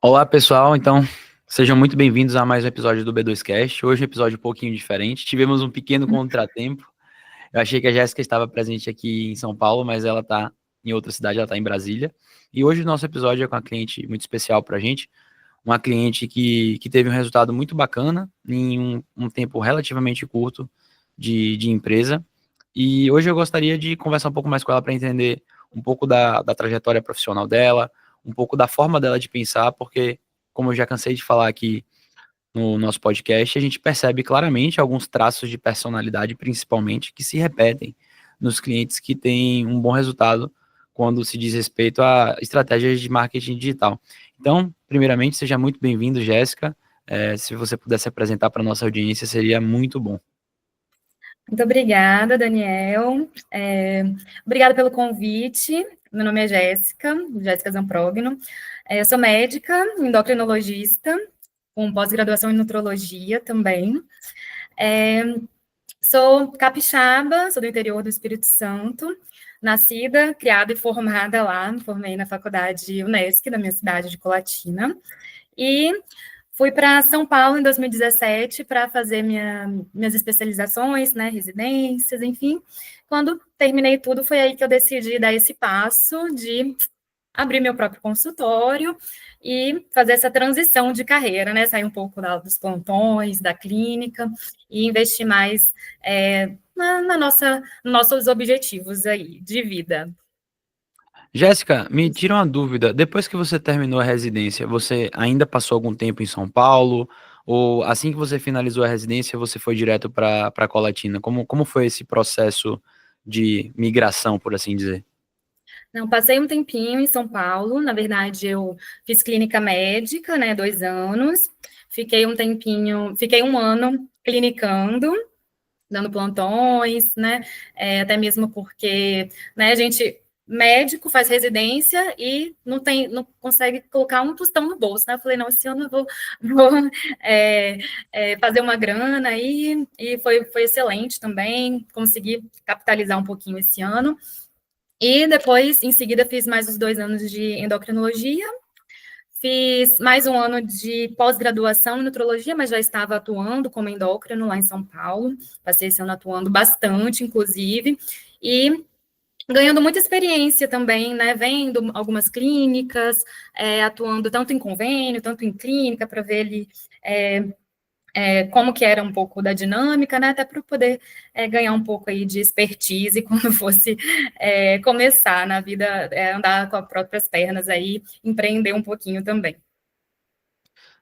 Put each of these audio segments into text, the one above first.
Olá, pessoal. Então, sejam muito bem-vindos a mais um episódio do B2Cast. Hoje um episódio um pouquinho diferente. Tivemos um pequeno contratempo. Eu achei que a Jéssica estava presente aqui em São Paulo, mas ela está em outra cidade, ela está em Brasília. E hoje o nosso episódio é com uma cliente muito especial para a gente, uma cliente que teve um resultado muito bacana em um tempo relativamente curto de empresa. E hoje eu gostaria de conversar um pouco mais com ela para entender um pouco da trajetória profissional dela, um pouco da forma dela de pensar, porque, como eu já cansei de falar aqui no nosso podcast, a gente percebe claramente alguns traços de personalidade, principalmente, que se repetem nos clientes que têm um bom resultado quando se diz respeito a estratégias de marketing digital. Então, primeiramente, seja muito bem-vindo, Jéssica. Se você pudesse apresentar para a nossa audiência, seria muito bom. Muito obrigada, Daniel. Obrigada pelo convite. Meu nome é Jéssica Zamprogno. Eu sou médica, endocrinologista, com pós-graduação em nutrologia também. Sou capixaba, sou do interior do Espírito Santo, nascida, criada e formada lá. Me formei na faculdade Unesc, da minha cidade de Colatina. E fui para São Paulo em 2017 para fazer minhas especializações, né, residências, enfim. Quando terminei tudo, foi aí que eu decidi dar esse passo de abrir meu próprio consultório e fazer essa transição de carreira, né, sair um pouco dos plantões, da clínica e investir mais nos nossos objetivos aí de vida. Jéssica, me tira uma dúvida. Depois que você terminou a residência, você ainda passou algum tempo em São Paulo? Ou assim que você finalizou a residência, você foi direto para Colatina? Como foi esse processo de migração, por assim dizer? Não, passei um tempinho em São Paulo. Na verdade, eu fiz clínica médica, né, 2 anos. Fiquei um tempinho, fiquei um ano clinicando, dando plantões, né? Até mesmo porque, né, a gente médico faz residência e não consegue colocar um tostão no bolso, né? Eu falei, não, esse ano eu vou é, fazer uma grana aí, e foi excelente também, consegui capitalizar um pouquinho esse ano. E depois, em seguida, fiz mais os 2 anos de endocrinologia, fiz mais um ano de pós-graduação em nutrologia, mas já estava atuando como endócrino lá em São Paulo, passei esse ano atuando bastante, inclusive, e ganhando muita experiência também, né, vendo algumas clínicas, atuando tanto em convênio, tanto em clínica, para ver ali como que era um pouco da dinâmica, né, até para poder ganhar um pouco aí de expertise quando fosse começar na vida, andar com as próprias pernas aí, empreender um pouquinho também.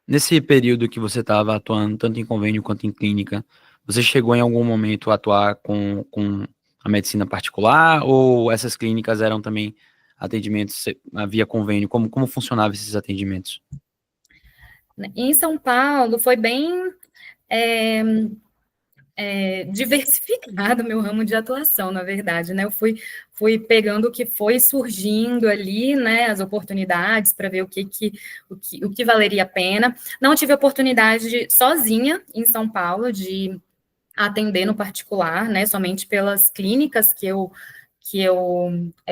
Nesse período que você estava atuando, tanto em convênio quanto em clínica, você chegou em algum momento a atuar com a medicina particular? Ou essas clínicas eram também atendimentos via convênio? Como funcionavam esses atendimentos? Em São Paulo foi bem é, diversificado meu ramo de atuação, na verdade, né? Eu fui pegando o que foi surgindo ali, né? As oportunidades para ver o que valeria a pena. Não tive oportunidade sozinha em São Paulo de atender no particular, né? Somente pelas clínicas que eu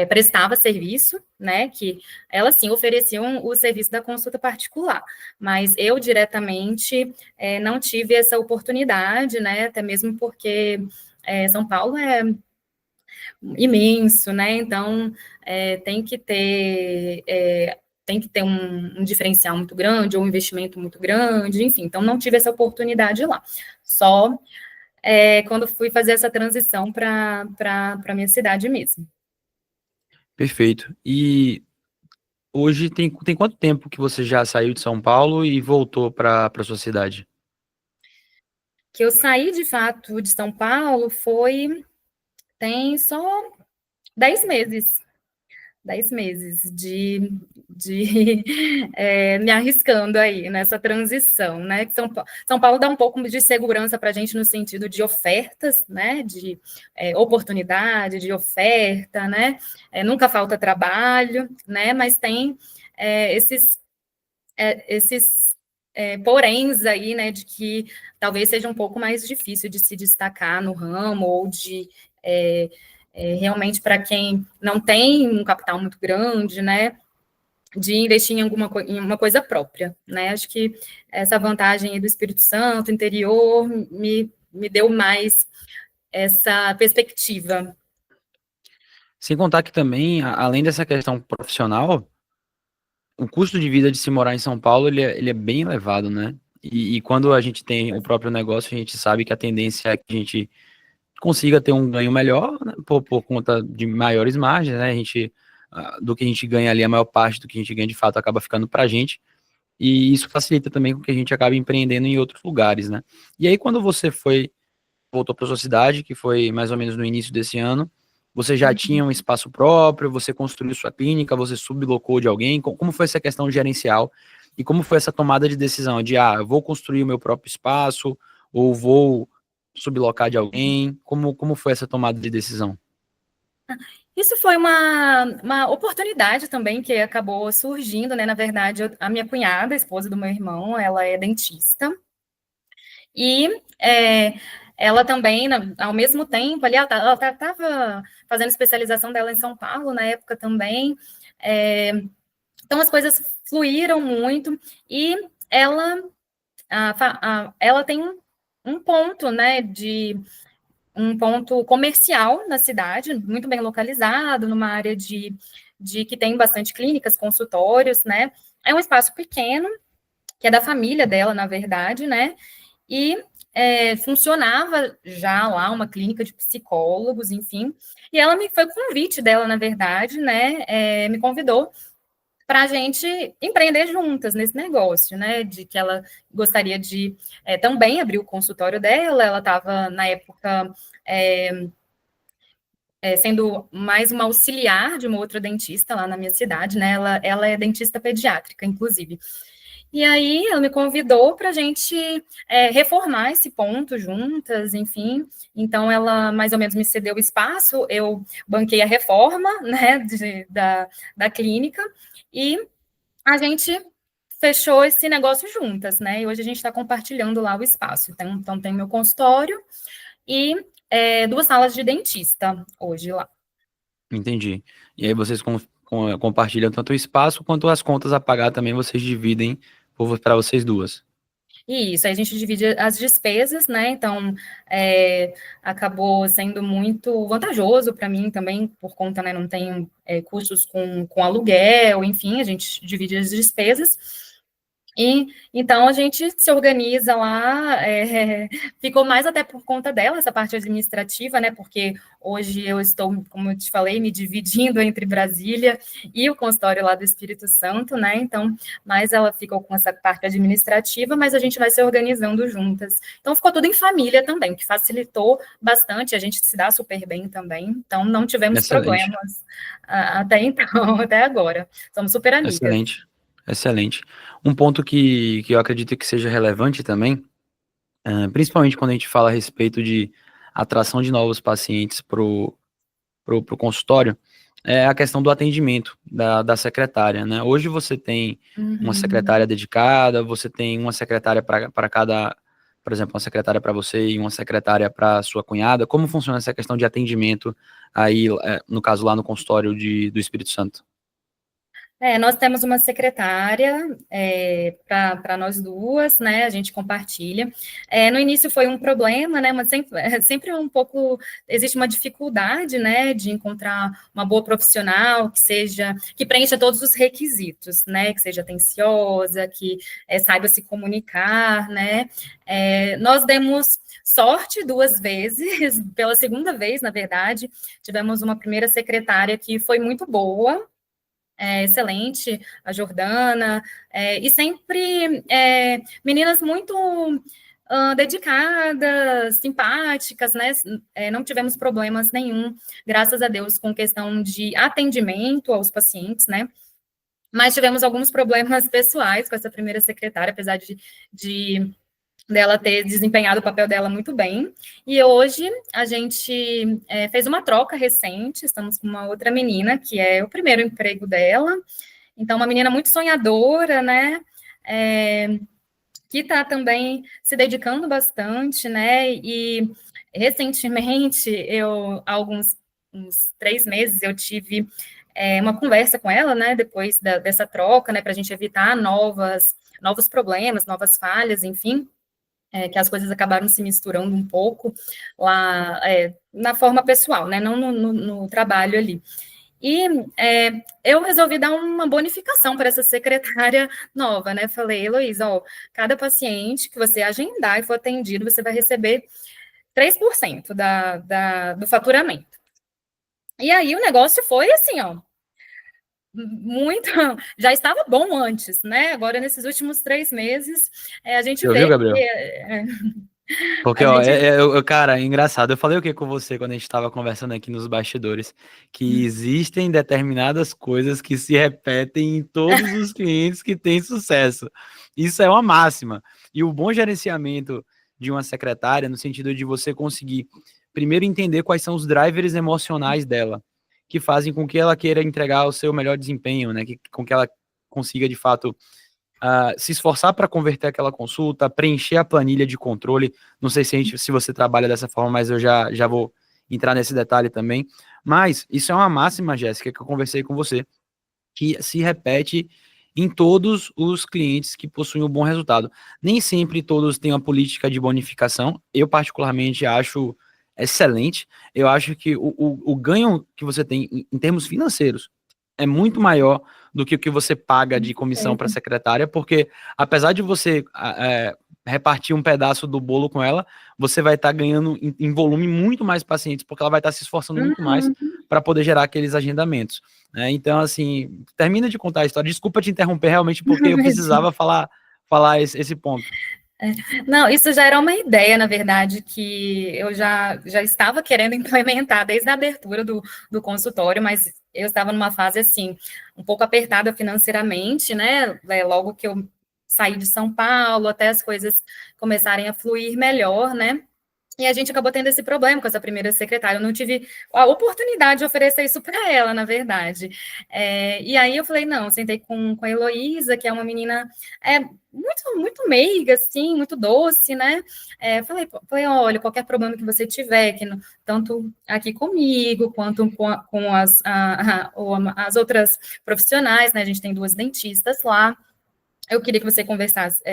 prestava serviço, né, que elas sim ofereciam o serviço da consulta particular, mas eu diretamente não tive essa oportunidade, né, até mesmo porque São Paulo é imenso, né, então tem que ter um diferencial muito grande, ou um investimento muito grande, enfim, então não tive essa oportunidade lá, só quando fui fazer essa transição para a minha cidade mesmo. Perfeito. E hoje tem quanto tempo que você já saiu de São Paulo e voltou para sua cidade? Que eu saí de fato de São Paulo tem só 10 meses. 10 meses de me arriscando aí nessa transição, né? São Paulo dá um pouco de segurança para a gente no sentido de ofertas, né? De oportunidade, de oferta, né? Nunca falta trabalho, né? Mas tem esses poréns aí, né, de que talvez seja um pouco mais difícil de se destacar no ramo, ou de realmente para quem não tem um capital muito grande, né, de investir em uma coisa própria, né? Acho que essa vantagem do Espírito Santo, interior, me deu mais essa perspectiva. Sem contar que também, além dessa questão profissional, o custo de vida de se morar em São Paulo, ele é bem elevado, né? E quando a gente tem o próprio negócio, a gente sabe que a tendência é que a gente consiga ter um ganho melhor, né, por conta de maiores margens, né? Do que a gente ganha ali, a maior parte do que a gente ganha de fato acaba ficando pra gente. E isso facilita também com que a gente acabe empreendendo em outros lugares, né? E aí, quando você voltou para sua cidade, que foi mais ou menos no início desse ano, você já tinha um espaço próprio, você construiu sua clínica, você sublocou de alguém? Como foi essa questão gerencial? E como foi essa tomada de decisão de, eu vou construir o meu próprio espaço, ou vou sublocar de alguém? Como foi essa tomada de decisão? Isso foi uma oportunidade também que acabou surgindo, né? Na verdade, a minha cunhada, a esposa do meu irmão, ela é dentista. E ela também, ao mesmo tempo, ali, ela estava fazendo especialização dela em São Paulo na época também. Então, as coisas fluíram muito e ela tem um ponto, né, um ponto comercial na cidade, muito bem localizado, numa área de que tem bastante clínicas, consultórios, né? É um espaço pequeno, que é da família dela, na verdade, né? E funcionava já lá uma clínica de psicólogos, enfim. E ela foi convite dela, na verdade, né? Me convidou para a gente empreender juntas nesse negócio, né? De que ela gostaria de também abrir o consultório dela. Ela estava, na época, sendo mais uma auxiliar de uma outra dentista lá na minha cidade, né? Ela é dentista pediátrica, inclusive. E aí ela me convidou para a gente reformar esse ponto juntas, enfim. Então ela mais ou menos me cedeu o espaço, eu banquei a reforma, né, da clínica, e a gente fechou esse negócio juntas, né? E hoje a gente está compartilhando lá o espaço. Então tem meu consultório e 2 salas de dentista hoje lá. Entendi. E aí vocês compartilham tanto o espaço quanto as contas a pagar também, vocês dividem para vocês duas. Isso, aí a gente divide as despesas, né? Então, acabou sendo muito vantajoso para mim também, por conta, né? Não tenho custos com aluguel, enfim, a gente divide as despesas. E então a gente se organiza lá, ficou mais até por conta dela, essa parte administrativa, né? Porque hoje eu estou, como eu te falei, me dividindo entre Brasília e o consultório lá do Espírito Santo, né? Então, mais ela ficou com essa parte administrativa, mas a gente vai se organizando juntas. Então, ficou tudo em família também, que facilitou bastante, a gente se dá super bem também, então não tivemos Excelente. problemas até então, até agora. Somos super amigas. Excelente. Excelente. Um ponto que eu acredito que seja relevante também, principalmente quando a gente fala a respeito de atração de novos pacientes pro consultório, é a questão do atendimento da secretária, né? Hoje você tem uma secretária dedicada, você tem uma secretária para cada, por exemplo, uma secretária para você e uma secretária para sua cunhada. Como funciona essa questão de atendimento aí, no caso lá no consultório do Espírito Santo? Nós temos uma secretária para nós duas, né? A gente compartilha. No início foi um problema, né? Mas sempre um pouco existe uma dificuldade, né? De encontrar uma boa profissional que preencha todos os requisitos, né? Que seja atenciosa, que saiba se comunicar, né? Nós demos sorte 2 vezes, pela segunda vez, na verdade, tivemos uma primeira secretária que foi muito boa. Excelente, a Jordana, e sempre meninas muito dedicadas, simpáticas, né? Não tivemos problemas nenhum, graças a Deus, com questão de atendimento aos pacientes, né? Mas tivemos alguns problemas pessoais com essa primeira secretária, apesar de dela ter desempenhado o papel dela muito bem. E hoje a gente fez uma troca recente, estamos com uma outra menina, que é o primeiro emprego dela. Então, uma menina muito sonhadora, né? Que está também se dedicando bastante, né? E recentemente, há uns 3 meses, eu tive uma conversa com ela, né, depois dessa troca, né, para a gente evitar novos problemas, novas falhas, enfim, que as coisas acabaram se misturando um pouco lá na forma pessoal, né, não no trabalho ali. E eu resolvi dar uma bonificação para essa secretária nova, né? Falei, Heloísa, ó, cada paciente que você agendar e for atendido, você vai receber 3% do faturamento. E aí o negócio foi assim, ó, muito, já estava bom antes, né? Agora, nesses últimos 3 meses, a gente Você ouviu, vê Gabriel? que Porque, a ó, gente. cara, é engraçado. Eu falei o que com você quando a gente estava conversando aqui nos bastidores? Que existem determinadas coisas que se repetem em todos os clientes que têm sucesso. Isso é uma máxima. E o bom gerenciamento de uma secretária, no sentido de você conseguir, primeiro, entender quais são os drivers emocionais dela, que fazem com que ela queira entregar o seu melhor desempenho, né? Com que ela consiga, de fato, se esforçar para converter aquela consulta, preencher a planilha de controle. Não sei se você trabalha dessa forma, mas eu já vou entrar nesse detalhe também. Mas isso é uma máxima, Jéssica, que eu conversei com você, que se repete em todos os clientes que possuem um bom resultado. Nem sempre todos têm uma política de bonificação. Eu, particularmente, acho excelente. Eu acho que o ganho que você tem em termos financeiros é muito maior do que o que você paga de comissão para a secretária, porque apesar de você repartir um pedaço do bolo com ela, você vai estar ganhando em volume muito mais pacientes, porque ela vai estar se esforçando muito mais para poder gerar aqueles agendamentos. Né? Então, assim, termina de contar a história. Desculpa te interromper realmente, porque eu precisava falar esse ponto. Não, isso já era uma ideia, na verdade, que eu já estava querendo implementar desde a abertura do consultório, mas eu estava numa fase, assim, um pouco apertada financeiramente, né? Logo que eu saí de São Paulo, até as coisas começarem a fluir melhor, né? E a gente acabou tendo esse problema com essa primeira secretária. Eu não tive a oportunidade de oferecer isso para ela, na verdade. E aí eu falei, não, sentei com a Heloísa, que é uma menina muito, muito meiga, assim, muito doce, né? Falei, olha, qualquer problema que você tiver, tanto aqui comigo, quanto com as outras profissionais, né? A gente tem 2 dentistas lá. Eu queria que você conversasse,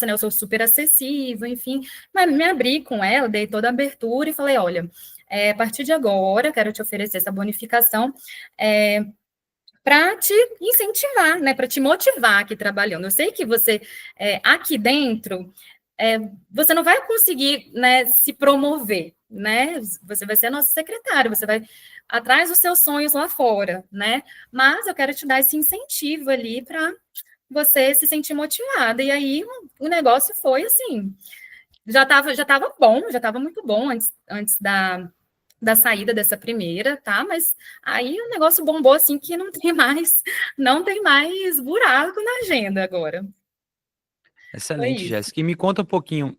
né? Eu sou super acessível, enfim, mas me abri com ela, dei toda a abertura e falei, olha, a partir de agora, eu quero te oferecer essa bonificação para te incentivar, né? Para te motivar aqui trabalhando. Eu sei que você, aqui dentro, você não vai conseguir, né, se promover, né? Você vai ser nosso secretário, você vai atrás dos seus sonhos lá fora, né? Mas eu quero te dar esse incentivo ali para você se sentir motivada. E aí o negócio foi assim, já estava bom, já estava muito bom antes da saída dessa primeira, tá? Mas aí o negócio bombou assim que não tem mais buraco na agenda agora. Excelente, Jéssica. E me conta um pouquinho,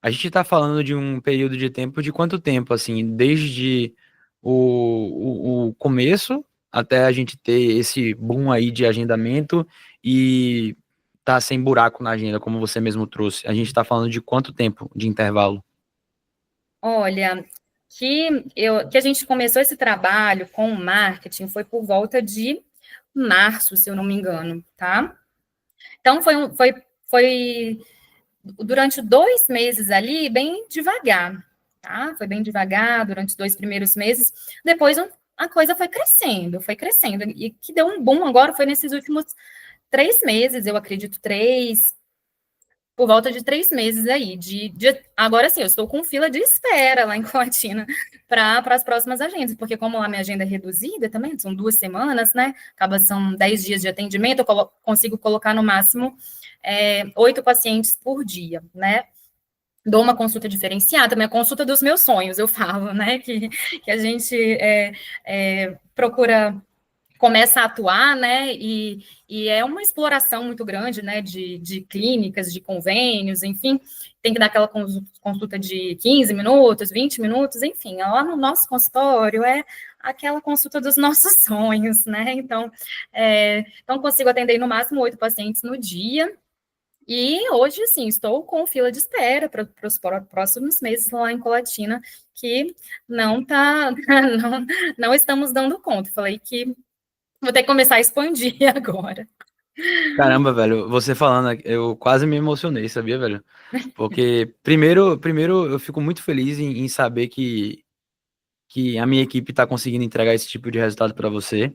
a gente está falando de um período de tempo de quanto tempo, assim, desde o começo até a gente ter esse boom aí de agendamento e tá sem buraco na agenda, como você mesmo trouxe. A gente está falando de quanto tempo de intervalo? Olha, que a gente começou esse trabalho com o marketing foi por volta de março, se eu não me engano, tá? Então, foi durante 2 meses ali, bem devagar, tá? Foi bem devagar durante os 2 primeiros meses. Depois, a coisa foi crescendo, foi crescendo. E que deu um boom agora foi nesses últimos 3 meses, eu acredito, por volta de 3 meses aí. Agora sim, eu estou com fila de espera lá em Coatina para as próximas agendas, porque como a minha agenda é reduzida também, são 2 semanas, né? São 10 dias de atendimento, eu consigo colocar no máximo 8 pacientes por dia, né? Dou uma consulta diferenciada, minha consulta dos meus sonhos, eu falo, né? Que a gente procura começa a atuar, né, e é uma exploração muito grande, né, de clínicas, de convênios, enfim, tem que dar aquela consulta de 15 minutos, 20 minutos, enfim, lá no nosso consultório é aquela consulta dos nossos sonhos, né, então consigo atender no máximo 8 pacientes no dia, E hoje, assim, estou com fila de espera para os próximos meses lá em Colatina, que não tá, não estamos dando conta. Falei que vou ter que começar a expandir agora. Caramba, velho, você falando, eu quase me emocionei, sabia, velho? Porque, primeiro eu fico muito feliz em saber que a minha equipe tá conseguindo entregar esse tipo de resultado para você.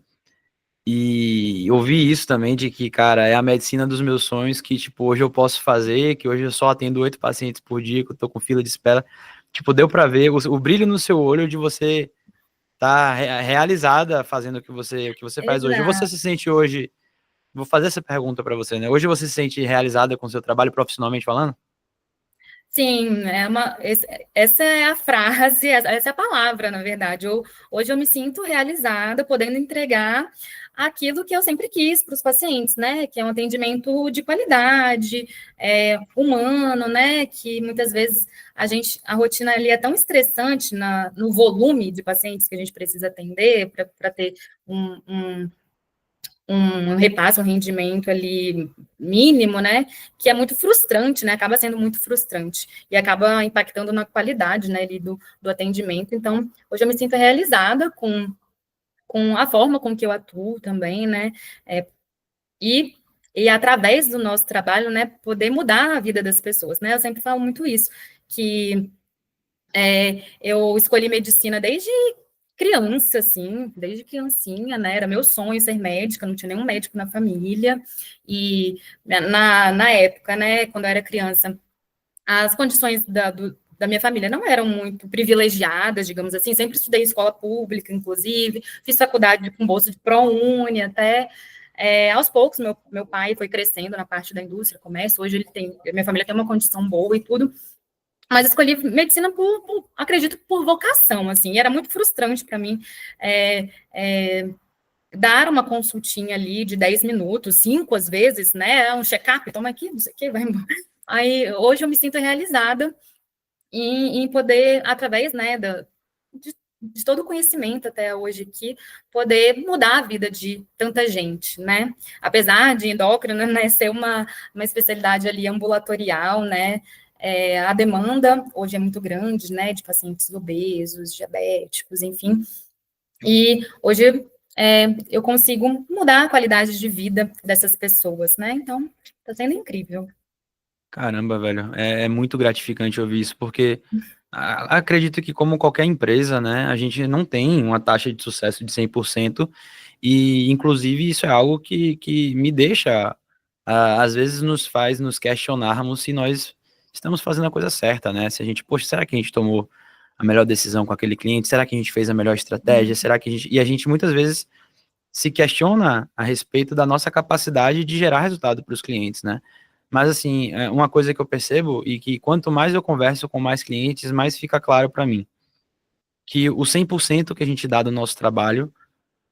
E ouvi isso também de que, cara, é a medicina dos meus sonhos, que, tipo, hoje eu posso fazer, que hoje eu só atendo 8 pacientes por dia, que eu tô com fila de espera. Tipo, deu pra ver o brilho no seu olho de você tá realizada fazendo o que você faz hoje. Você Exato. se sente hoje, vou fazer essa pergunta pra você, né? Hoje você se sente realizada com o seu trabalho profissionalmente falando? Sim, essa é a frase, essa é a palavra, na verdade. Hoje eu me sinto realizada, podendo entregar aquilo que eu sempre quis para os pacientes, né? Que é um atendimento de qualidade, humano, né? Que muitas vezes a rotina ali é tão estressante no volume de pacientes que a gente precisa atender para ter um repasse, um rendimento ali mínimo, né? Que é muito frustrante, né? Acaba sendo muito frustrante e acaba impactando na qualidade, né, ali do atendimento. Então, hoje eu me sinto realizada com a forma com que eu atuo também, né? É, e, e através do nosso trabalho, né, poder mudar a vida das pessoas, né? Eu sempre falo muito isso, que eu escolhi medicina desde criança, assim, desde criancinha, né? Era meu sonho ser médica, não tinha nenhum médico na família. E na época, né, quando eu era criança, as condições da minha família não eram muito privilegiadas, digamos assim. Sempre estudei em escola pública, inclusive, fiz faculdade com bolsa de ProUni, até. Aos poucos, meu pai foi crescendo na parte da indústria, comércio. Hoje minha família tem uma condição boa e tudo. Mas escolhi medicina acredito, por vocação, assim. E era muito frustrante para mim é, é, dar uma consultinha ali de 10 minutos, 5 às vezes, né? Um check-up, toma aqui, não sei o que, vai embora. Aí, hoje eu me sinto realizada em poder, através, né, de todo o conhecimento até hoje aqui, poder mudar a vida de tanta gente, né? Apesar de endócrina, né, ser uma especialidade ali ambulatorial, né? A demanda hoje é muito grande, né, de pacientes obesos, diabéticos, enfim. E hoje eu consigo mudar a qualidade de vida dessas pessoas, né? Então, está sendo incrível. Caramba, velho, é muito gratificante ouvir isso, porque acredito que, como qualquer empresa, né, a gente não tem uma taxa de sucesso de 100%, e, inclusive, isso é algo que me deixa, às vezes, nos faz nos questionarmos se nós estamos fazendo a coisa certa, né? Se a gente, poxa, será que a gente tomou a melhor decisão com aquele cliente? Será que a gente fez a melhor estratégia? Será que a gente... E a gente, muitas vezes, se questiona a respeito da nossa capacidade de gerar resultado para os clientes, né? Mas, assim, uma coisa que eu percebo e que quanto mais eu converso com mais clientes, mais fica claro para mim que o 100% que a gente dá do nosso trabalho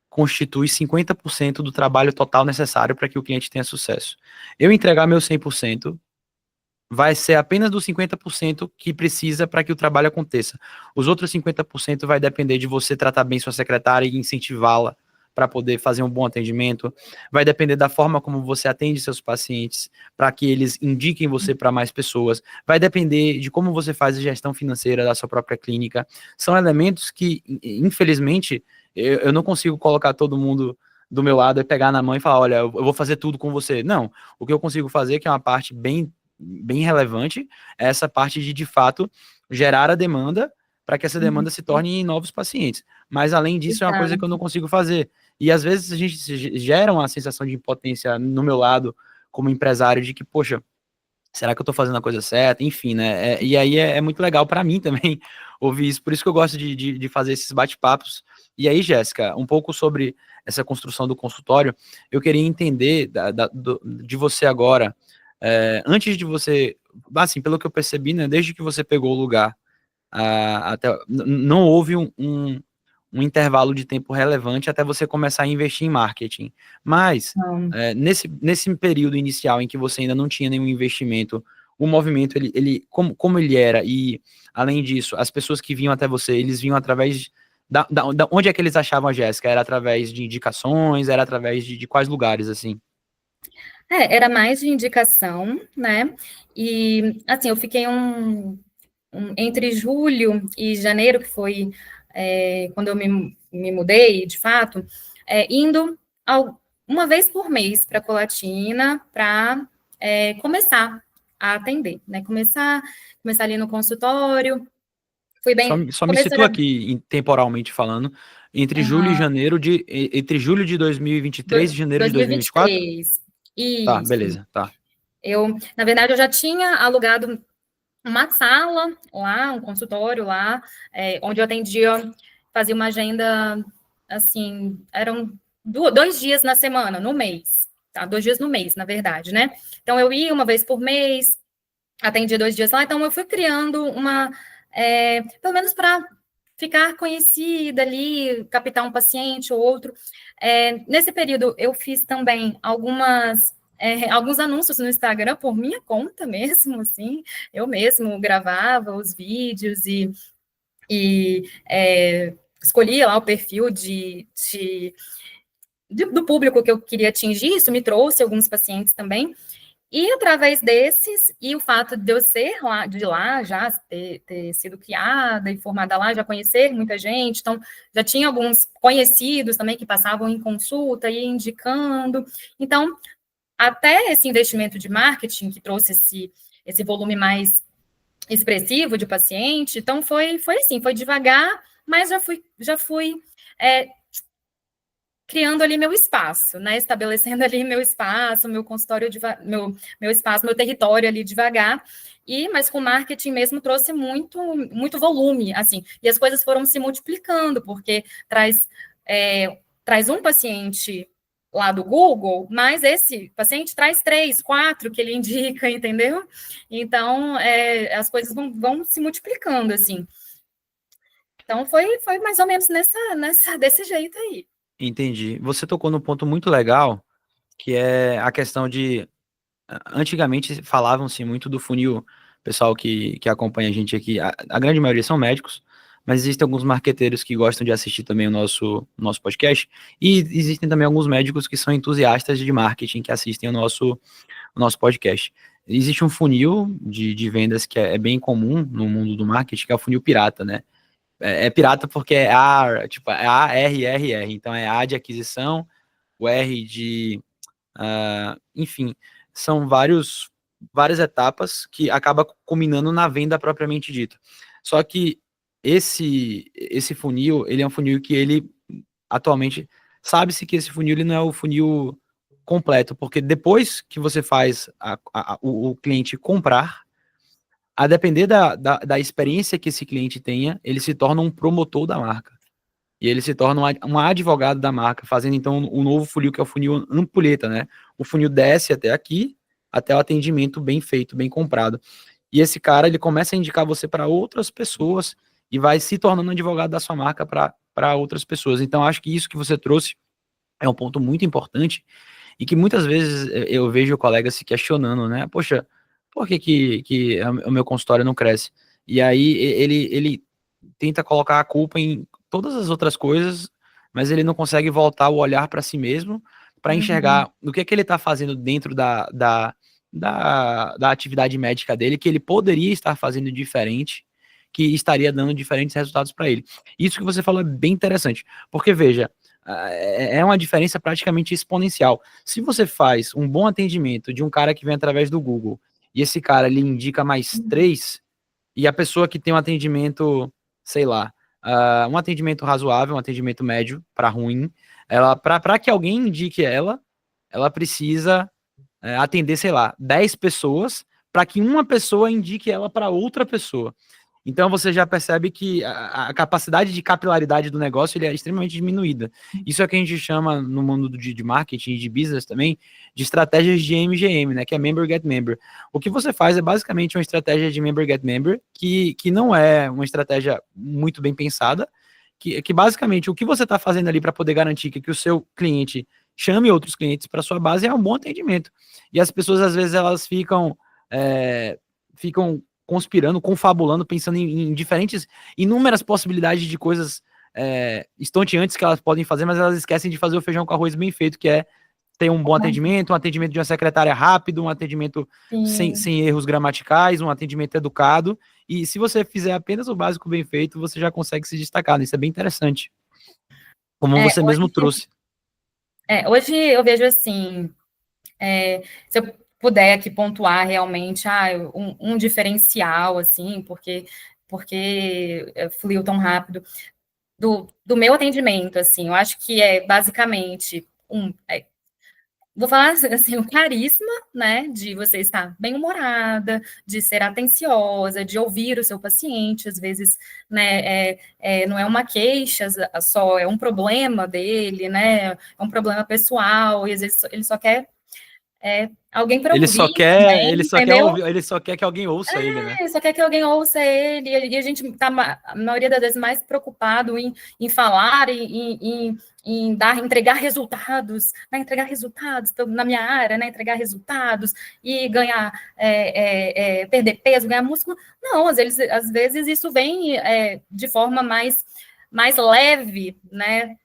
constitui 50% do trabalho total necessário para que o cliente tenha sucesso. Eu entregar meu 100% vai ser apenas dos 50% que precisa para que o trabalho aconteça. Os outros 50% vai depender de você tratar bem sua secretária e incentivá-la para poder fazer um bom atendimento. Vai depender da forma como você atende seus pacientes, para que eles indiquem você para mais pessoas. Vai depender de como você faz a gestão financeira da sua própria clínica. São elementos que, infelizmente, eu não consigo colocar todo mundo do meu lado e pegar na mão e falar, olha, eu vou fazer tudo com você. Não, o que eu consigo fazer, que é uma parte bem relevante, é essa parte de fato, gerar a demanda para que essa demanda se torne em novos pacientes. Mas, além disso, é uma coisa que eu não consigo fazer. E, às vezes, a gente gera uma sensação de impotência no meu lado, como empresário, de que, poxa, será que eu estou fazendo a coisa certa? Enfim, né? E aí é muito legal para mim também ouvir isso. Por isso que eu gosto de fazer esses bate-papos. E aí, Jéssica, um pouco sobre essa construção do consultório, eu queria entender de você agora, antes de você, assim, pelo que eu percebi, né, desde que você pegou o lugar, até, não houve um intervalo de tempo relevante até você começar a investir em marketing. Mas, nesse período inicial em que você ainda não tinha nenhum investimento, o movimento, ele como ele era, e, além disso, as pessoas que vinham até você, eles vinham através da onde é que eles achavam a Jéssica? Era através de indicações? Era através de quais lugares, assim? Era mais de indicação, né? E, assim, eu fiquei entre julho e janeiro, que foi quando eu me mudei, de fato, indo uma vez por mês para Colatina para começar a atender, né? Começar ali no consultório. Fui bem. Só me Começo situa era aqui, temporalmente falando, entre julho e janeiro entre julho de 2023 e janeiro de 2024? 2023. Tá, Isso. beleza, tá. Na verdade, eu já tinha alugado uma sala lá, um consultório lá, onde eu atendia, fazia uma agenda, assim, eram 2 dias na semana, no mês, tá? 2 dias no mês, na verdade, né? Então, eu ia uma vez por mês, atendia 2 dias lá, então eu fui criando pelo menos para ficar conhecida ali, captar um paciente ou outro. Nesse período, eu fiz também alguns anúncios no Instagram por minha conta mesmo, assim, eu mesmo gravava os vídeos e escolhia lá o perfil do público que eu queria atingir, isso me trouxe alguns pacientes também, e através desses, e o fato de eu ser de lá, já ter sido criada e formada lá, já conhecer muita gente, então já tinha alguns conhecidos também que passavam em consulta e indicando. Então, até esse investimento de marketing que trouxe esse volume mais expressivo de paciente, então foi assim, foi devagar, mas já fui criando ali meu espaço, né? Estabelecendo ali meu espaço, meu consultório, meu espaço, meu território ali devagar. Mas com marketing mesmo trouxe muito, muito volume, assim. E as coisas foram se multiplicando, porque traz um paciente lá do Google, mas esse paciente traz 3, 4 que ele indica, entendeu? Então, as coisas vão se multiplicando, assim. Então, foi mais ou menos desse jeito aí. Entendi. Você tocou num ponto muito legal, que é a questão de... Antigamente falavam-se muito do funil, pessoal que acompanha a gente aqui, a grande maioria são médicos, mas existem alguns marqueteiros que gostam de assistir também o nosso podcast, e existem também alguns médicos que são entusiastas de marketing que assistem o nosso podcast. Existe um funil de vendas que é bem comum no mundo do marketing, que é o funil pirata, né? É pirata porque tipo, é ARRR, então é A de aquisição, o R de... enfim, são várias etapas que acaba culminando na venda propriamente dita. Só que esse funil, ele é um funil que ele, atualmente, sabe-se que esse funil ele não é o funil completo, porque depois que você faz o cliente comprar, a depender da experiência que esse cliente tenha, ele se torna um promotor da marca. E ele se torna um advogado da marca, fazendo então o novo funil, que é o funil ampulheta, né? O funil desce até aqui, até o atendimento bem feito, bem comprado. E esse cara, ele começa a indicar você para outras pessoas e vai se tornando um advogado da sua marca para outras pessoas. Então, acho que isso que você trouxe é um ponto muito importante e que muitas vezes eu vejo colegas se questionando, né? Poxa, por que o meu consultório não cresce? E aí ele tenta colocar a culpa em todas as outras coisas, mas ele não consegue voltar o olhar para si mesmo, para enxergar o que é que ele está fazendo dentro da atividade médica dele, que ele poderia estar fazendo diferente, que estaria dando diferentes resultados para ele. Isso que você falou é bem interessante, porque veja, é uma diferença praticamente exponencial. Se você faz um bom atendimento de um cara que vem através do Google, e esse cara lhe indica mais 3, e a pessoa que tem um atendimento, sei lá, um atendimento razoável, um atendimento médio para ruim, para que alguém indique ela precisa atender, sei lá, 10 pessoas para que uma pessoa indique ela para outra pessoa. Então você já percebe que a capacidade de capilaridade do negócio ele é extremamente diminuída. Isso é o que a gente chama no mundo de marketing e de business também de estratégias de MGM, né? Que é Member Get Member. O que você faz é basicamente uma estratégia de Member Get Member que não é uma estratégia muito bem pensada, que basicamente o que você está fazendo ali para poder garantir que o seu cliente chame outros clientes para sua base é um bom atendimento. E as pessoas às vezes elas ficam conspirando, confabulando, pensando em inúmeras possibilidades de coisas estonteantes que elas podem fazer, mas elas esquecem de fazer o feijão com arroz bem feito, que é ter um bom atendimento, um atendimento de uma secretária rápido, um atendimento sem erros gramaticais, um atendimento educado. E se você fizer apenas o básico bem feito, você já consegue se destacar. Isso é bem interessante. Como você mesmo trouxe. Hoje eu vejo assim, se eu puder aqui pontuar realmente um diferencial, assim, porque fluiu tão rápido, do meu atendimento, assim, eu acho que é basicamente vou falar assim, o carisma, né, de você estar bem-humorada, de ser atenciosa, de ouvir o seu paciente, às vezes, né, não é uma queixa só, é um problema dele, né, é um problema pessoal, e às vezes ele só quer alguém para ouvir também, entendeu? Ele só quer que alguém ouça ele, né? Só quer que alguém ouça ele, e a gente está, a maioria das vezes, mais preocupado em falar, entregar resultados, né, na minha área, né, entregar resultados, e ganhar, perder peso, ganhar músculo. Não, às vezes isso vem de forma mais leve, né,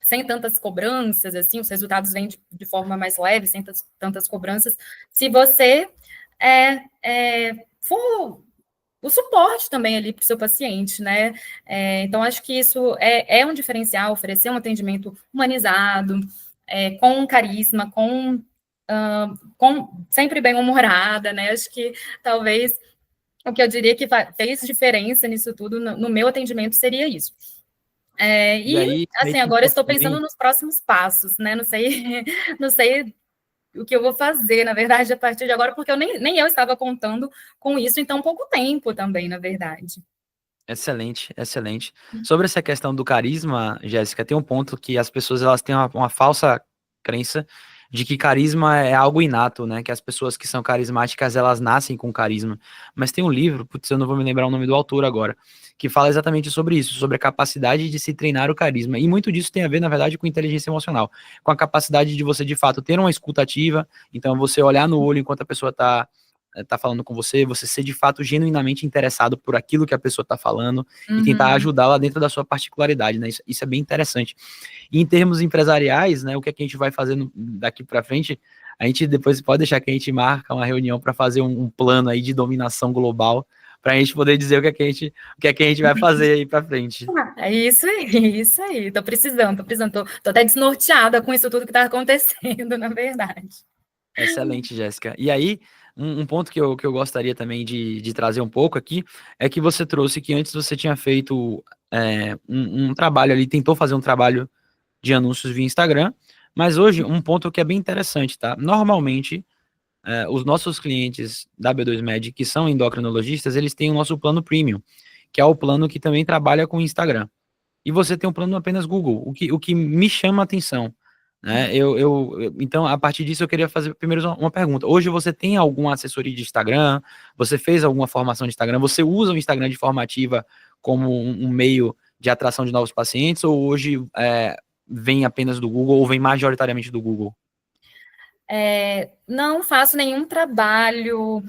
sem tantas cobranças, assim, os resultados vêm de forma mais leve, sem tantas cobranças, se você for o suporte também ali para o seu paciente, né? Então, acho que isso é um diferencial, oferecer um atendimento humanizado, com carisma, com sempre bem-humorada, né? Acho que talvez o que eu diria que fez diferença nisso tudo, no meu atendimento, seria isso. E aí, assim, agora eu estou pensando nos próximos passos, né? Não sei o que eu vou fazer, na verdade, a partir de agora, porque nem eu estava contando com isso em tão pouco tempo também, na verdade. Excelente, excelente. Sobre essa questão do carisma, Jéssica, tem um ponto que as pessoas elas têm uma falsa crença de que carisma é algo inato, né? Que as pessoas que são carismáticas, elas nascem com carisma. Mas tem um livro, putz, eu não vou me lembrar o nome do autor agora, que fala exatamente sobre isso, sobre a capacidade de se treinar o carisma. E muito disso tem a ver, na verdade, com inteligência emocional, com a capacidade de você, de fato, ter uma escuta ativa, então você olhar no olho enquanto a pessoa está falando com você, você ser de fato genuinamente interessado por aquilo que a pessoa está falando e tentar ajudá-la dentro da sua particularidade, né? Isso é bem interessante. E em termos empresariais, né, o que é que a gente vai fazer daqui para frente? A gente depois pode deixar que a gente marca uma reunião para fazer um plano aí de dominação global, para a gente poder dizer o que é que a gente vai fazer aí para frente. É isso aí. Tô precisando, tô até desnorteada com isso tudo que tá acontecendo, na verdade. Excelente, Jéssica. E aí, um ponto que eu gostaria também de trazer um pouco aqui é que você trouxe que antes você tinha feito um trabalho ali, tentou fazer um trabalho de anúncios via Instagram, mas hoje um ponto que é bem interessante, tá? Normalmente, os nossos clientes da B2Med, que são endocrinologistas, eles têm o nosso plano premium, que é o plano que também trabalha com Instagram. E você tem um plano apenas Google, o que me chama a atenção. Né? Então, a partir disso, eu queria fazer primeiro uma pergunta. Hoje você tem alguma assessoria de Instagram? Você fez alguma formação de Instagram? Você usa o Instagram de forma ativa como um meio de atração de novos pacientes? Ou hoje vem apenas do Google ou vem majoritariamente do Google? Não faço nenhum trabalho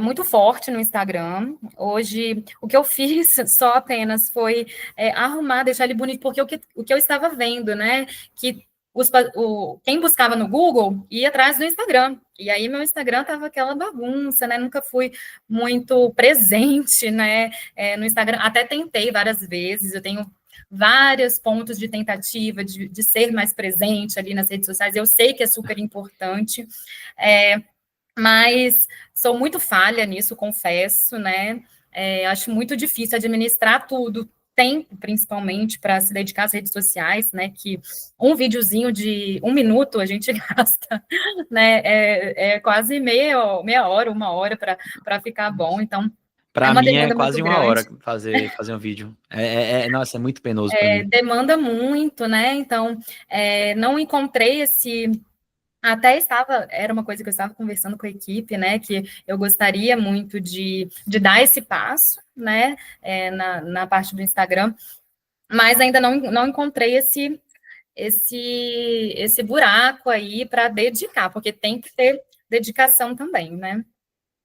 muito forte no Instagram. Hoje, o que eu fiz só apenas foi arrumar, deixar ele bonito, porque o que eu estava vendo, né, que quem buscava no Google ia atrás do Instagram, e aí meu Instagram estava aquela bagunça, né, nunca fui muito presente, né, no Instagram, até tentei várias vezes, eu tenho vários pontos de tentativa de ser mais presente ali nas redes sociais, eu sei que é super importante, mas sou muito falha nisso, confesso, né, acho muito difícil administrar tudo, tempo, principalmente, para se dedicar às redes sociais, né, que um videozinho de 1 minuto a gente gasta, né, quase meia hora, 1 hora para ficar bom, então Para uma mim é demanda muito quase 1 hora grande. fazer um vídeo. Nossa, é muito penoso para mim. Demanda muito, né, então não encontrei até era uma coisa que eu estava conversando com a equipe, né, que eu gostaria muito de dar esse passo, né, na parte do Instagram, mas ainda não encontrei esse buraco aí para dedicar, porque tem que ter dedicação também, né?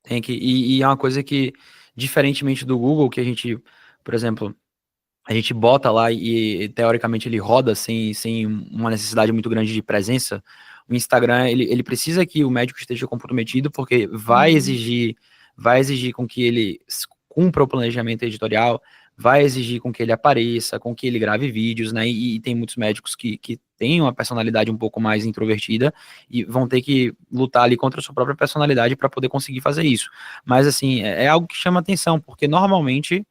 Tem que, e é uma coisa que, diferentemente do Google, que a gente, por exemplo, a gente bota lá e teoricamente ele roda sem uma necessidade muito grande de presença, o Instagram, ele precisa que o médico esteja comprometido, porque vai exigir com que ele cumpra o planejamento editorial, vai exigir com que ele apareça, com que ele grave vídeos, né? E tem muitos médicos que têm uma personalidade um pouco mais introvertida e vão ter que lutar ali contra a sua própria personalidade para poder conseguir fazer isso. Mas, assim, é algo que chama atenção, porque normalmente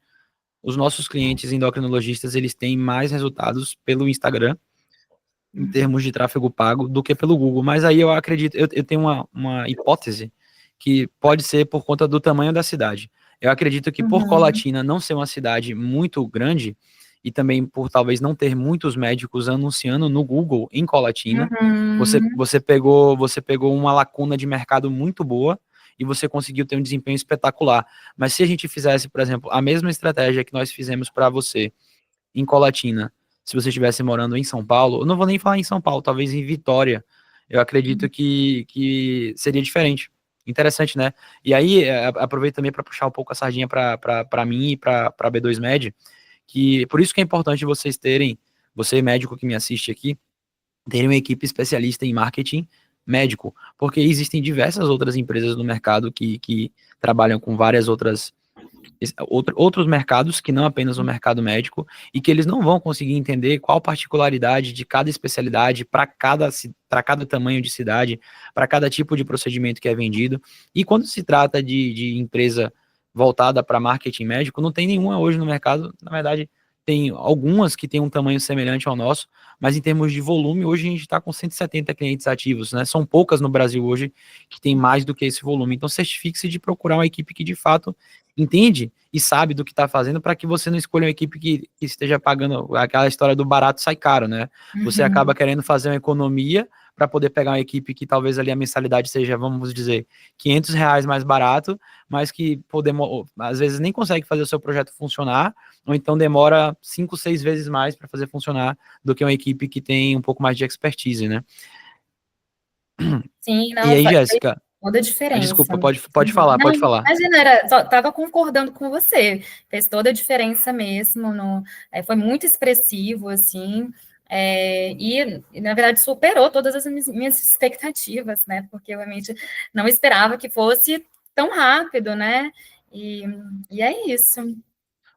os nossos clientes endocrinologistas, eles têm mais resultados pelo Instagram, em termos de tráfego pago, do que pelo Google. Mas aí eu acredito, eu tenho uma hipótese que pode ser por conta do tamanho da cidade. Eu acredito que por Colatina não ser uma cidade muito grande, e também por talvez não ter muitos médicos anunciando no Google em Colatina, você pegou uma lacuna de mercado muito boa e você conseguiu ter um desempenho espetacular. Mas se a gente fizesse, por exemplo, a mesma estratégia que nós fizemos para você em Colatina, se você estivesse morando em São Paulo, eu não vou nem falar em São Paulo, talvez em Vitória, eu acredito que seria diferente. Interessante, né? E aí, aproveito também para puxar um pouco a sardinha para mim e para a B2Med, que por isso que é importante vocês terem, você médico que me assiste aqui, terem uma equipe especialista em marketing médico, porque existem diversas outras empresas no mercado que trabalham com várias outros mercados que não apenas o mercado médico, e que eles não vão conseguir entender qual particularidade de cada especialidade para cada tamanho de cidade, para cada tipo de procedimento que é vendido. E quando se trata de empresa voltada para marketing médico, não tem nenhuma hoje no mercado. Na verdade, tem algumas que têm um tamanho semelhante ao nosso, mas em termos de volume, hoje a gente está com 170 clientes ativos, né? São poucas no Brasil hoje que tem mais do que esse volume. Então, certifique-se de procurar uma equipe que de fato entende e sabe do que está fazendo, para que você não escolha uma equipe que esteja pagando aquela história do barato sai caro, né? Você acaba querendo fazer uma economia para poder pegar uma equipe que talvez ali a mensalidade seja, vamos dizer, R$ 500 mais barato, mas que às vezes nem consegue fazer o seu projeto funcionar, ou então demora 5, 6 vezes mais para fazer funcionar do que uma equipe que tem um pouco mais de expertise, né? Sim, E não, aí, faz Jéssica, toda a diferença. desculpa, pode falar, Não, pode falar. imagina, só estava concordando com você. Fez toda a diferença mesmo. Foi muito expressivo, assim. Na verdade, superou todas as minhas expectativas, né? Porque eu realmente não esperava que fosse tão rápido, né? E é isso.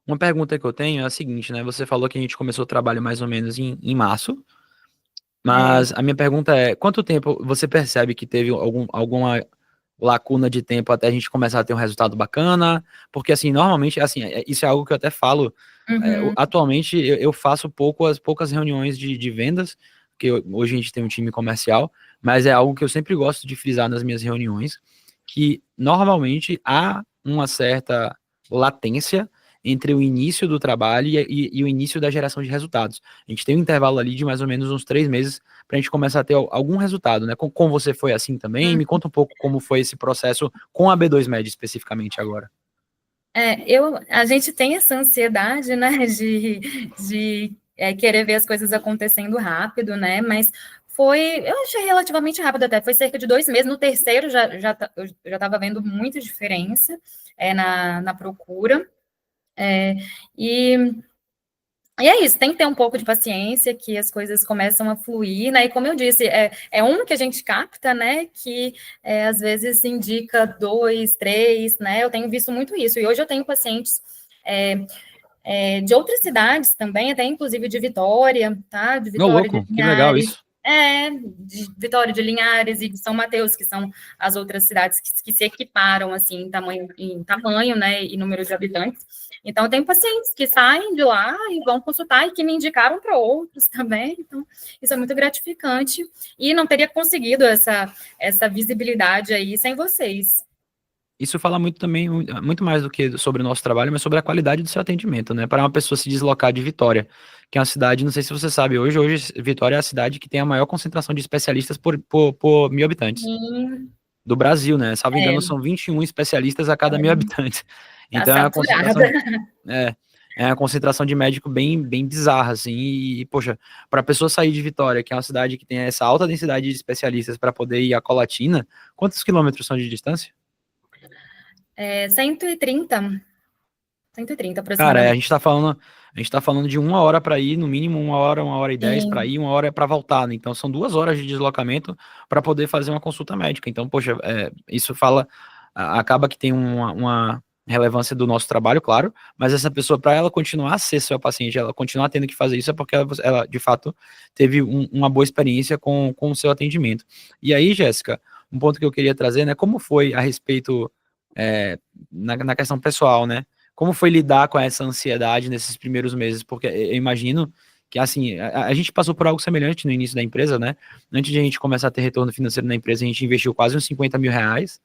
Uma pergunta que eu tenho é a seguinte, né? Você falou que a gente começou o trabalho mais ou menos em março, mas a minha pergunta é, quanto tempo você percebe que teve alguma lacuna de tempo até a gente começar a ter um resultado bacana? Porque, assim, normalmente, assim, isso é algo que eu até falo, atualmente eu faço poucas reuniões de vendas, porque hoje a gente tem um time comercial, mas é algo que eu sempre gosto de frisar nas minhas reuniões, que normalmente há uma certa latência entre o início do trabalho e o início da geração de resultados. A gente tem um intervalo ali de mais ou menos uns 3 meses para a gente começar a ter algum resultado, né? Com você foi assim também? Me conta um pouco como foi esse processo com a B2Med especificamente agora. A gente tem essa ansiedade, né, de querer ver as coisas acontecendo rápido, né, mas eu achei relativamente rápido até, foi cerca de 2 meses, no terceiro eu já estava vendo muita diferença na procura, e é isso, tem que ter um pouco de paciência, que as coisas começam a fluir, né? E como eu disse, um que a gente capta, né? Que às vezes indica 2, 3, né? Eu tenho visto muito isso. E hoje eu tenho pacientes de outras cidades também, até inclusive de Vitória, tá? De Ô, Vitória de louco, que legal Linhares. isso. De Vitória de Linhares e de São Mateus, que são as outras cidades que se equiparam, assim, em tamanho, né, e número de habitantes. Então, tem pacientes que saem de lá e vão consultar e que me indicaram para outros também. Então, isso é muito gratificante. E não teria conseguido essa visibilidade aí sem vocês. Isso fala muito também, muito mais do que sobre o nosso trabalho, mas sobre a qualidade do seu atendimento, né? Para uma pessoa se deslocar de Vitória, que é uma cidade, não sei se você sabe, hoje Vitória é a cidade que tem a maior concentração de especialistas por 1.000 habitantes do Brasil, né? Salvo engano, são 21 especialistas a cada 1.000 habitantes. Tá Então saturada. é uma concentração de médico bem bizarra, assim, e poxa, para a pessoa sair de Vitória, que é uma cidade que tem essa alta densidade de especialistas, para poder ir a Colatina, quantos quilômetros são de distância? 130 Cara, a aproximadamente. gente tá falando, a gente está falando de 1 hora para ir, no mínimo 1 hora e 10 para ir, 1 hora para voltar, né? Então são 2 horas de deslocamento para poder fazer uma consulta médica. Então, poxa, isso acaba que tem uma relevância do nosso trabalho, claro, mas essa pessoa, para ela continuar a ser seu paciente, ela continuar tendo que fazer isso, é porque ela de fato, teve uma boa experiência com o seu atendimento. E aí, Jéssica, um ponto que eu queria trazer, né, como foi a respeito, na questão pessoal, né, como foi lidar com essa ansiedade nesses primeiros meses? Porque eu imagino que, assim, a gente passou por algo semelhante no início da empresa, né, antes de a gente começar a ter retorno financeiro na empresa, a gente investiu quase uns 50 mil reais,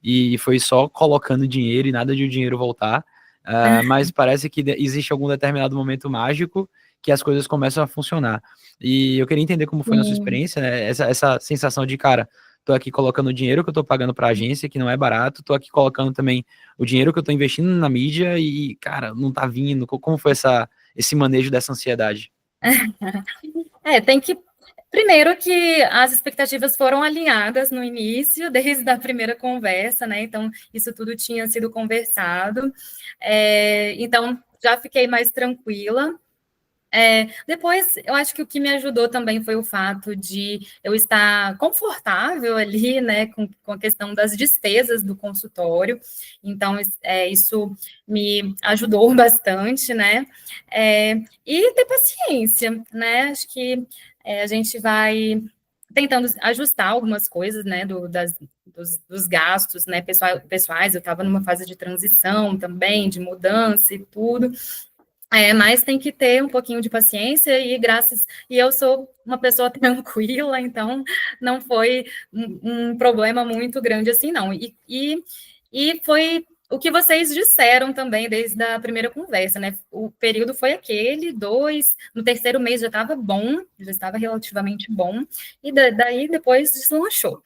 e foi só colocando dinheiro e nada de o dinheiro voltar, mas parece que existe algum determinado momento mágico que as coisas começam a funcionar. E eu queria entender como foi na sua Sim. experiência, né, essa sensação de, cara, tô aqui colocando o dinheiro que eu tô pagando pra agência, que não é barato, tô aqui colocando também o dinheiro que eu tô investindo na mídia e, cara, não tá vindo. Como foi esse manejo dessa ansiedade? Tem que. Primeiro que as expectativas foram alinhadas no início, desde a primeira conversa, né? Então, isso tudo tinha sido conversado. Então, já fiquei mais tranquila. Depois, eu acho que o que me ajudou também foi o fato de eu estar confortável ali, né, com a questão das despesas do consultório. Então, isso me ajudou bastante, né? E ter paciência, né? Acho que a gente vai tentando ajustar algumas coisas, né, dos gastos, né, pessoais. Eu estava numa fase de transição também, de mudança e tudo. Mas tem que ter um pouquinho de paciência e eu sou uma pessoa tranquila, então não foi um problema muito grande assim, não. E foi o que vocês disseram também desde a primeira conversa, né? O período foi aquele, no terceiro mês já estava bom, já estava relativamente bom, e daí depois deslanchou.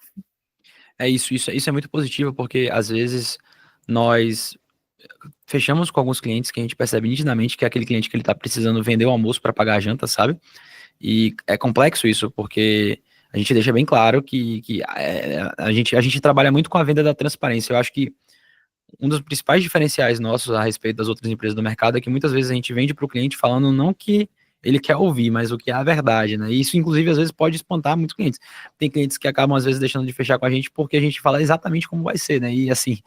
Isso é muito positivo, porque às vezes nós fechamos com alguns clientes que a gente percebe nitidamente que é aquele cliente que ele tá precisando vender o almoço para pagar a janta, sabe? E é complexo isso, porque a gente deixa bem claro que a gente trabalha muito com a venda da transparência. Eu acho que um dos principais diferenciais nossos a respeito das outras empresas do mercado é que muitas vezes a gente vende para o cliente falando não que ele quer ouvir, mas o que é a verdade, né? E isso, inclusive, às vezes pode espantar muitos clientes. Tem clientes que acabam, às vezes, deixando de fechar com a gente porque a gente fala exatamente como vai ser, né? E, assim,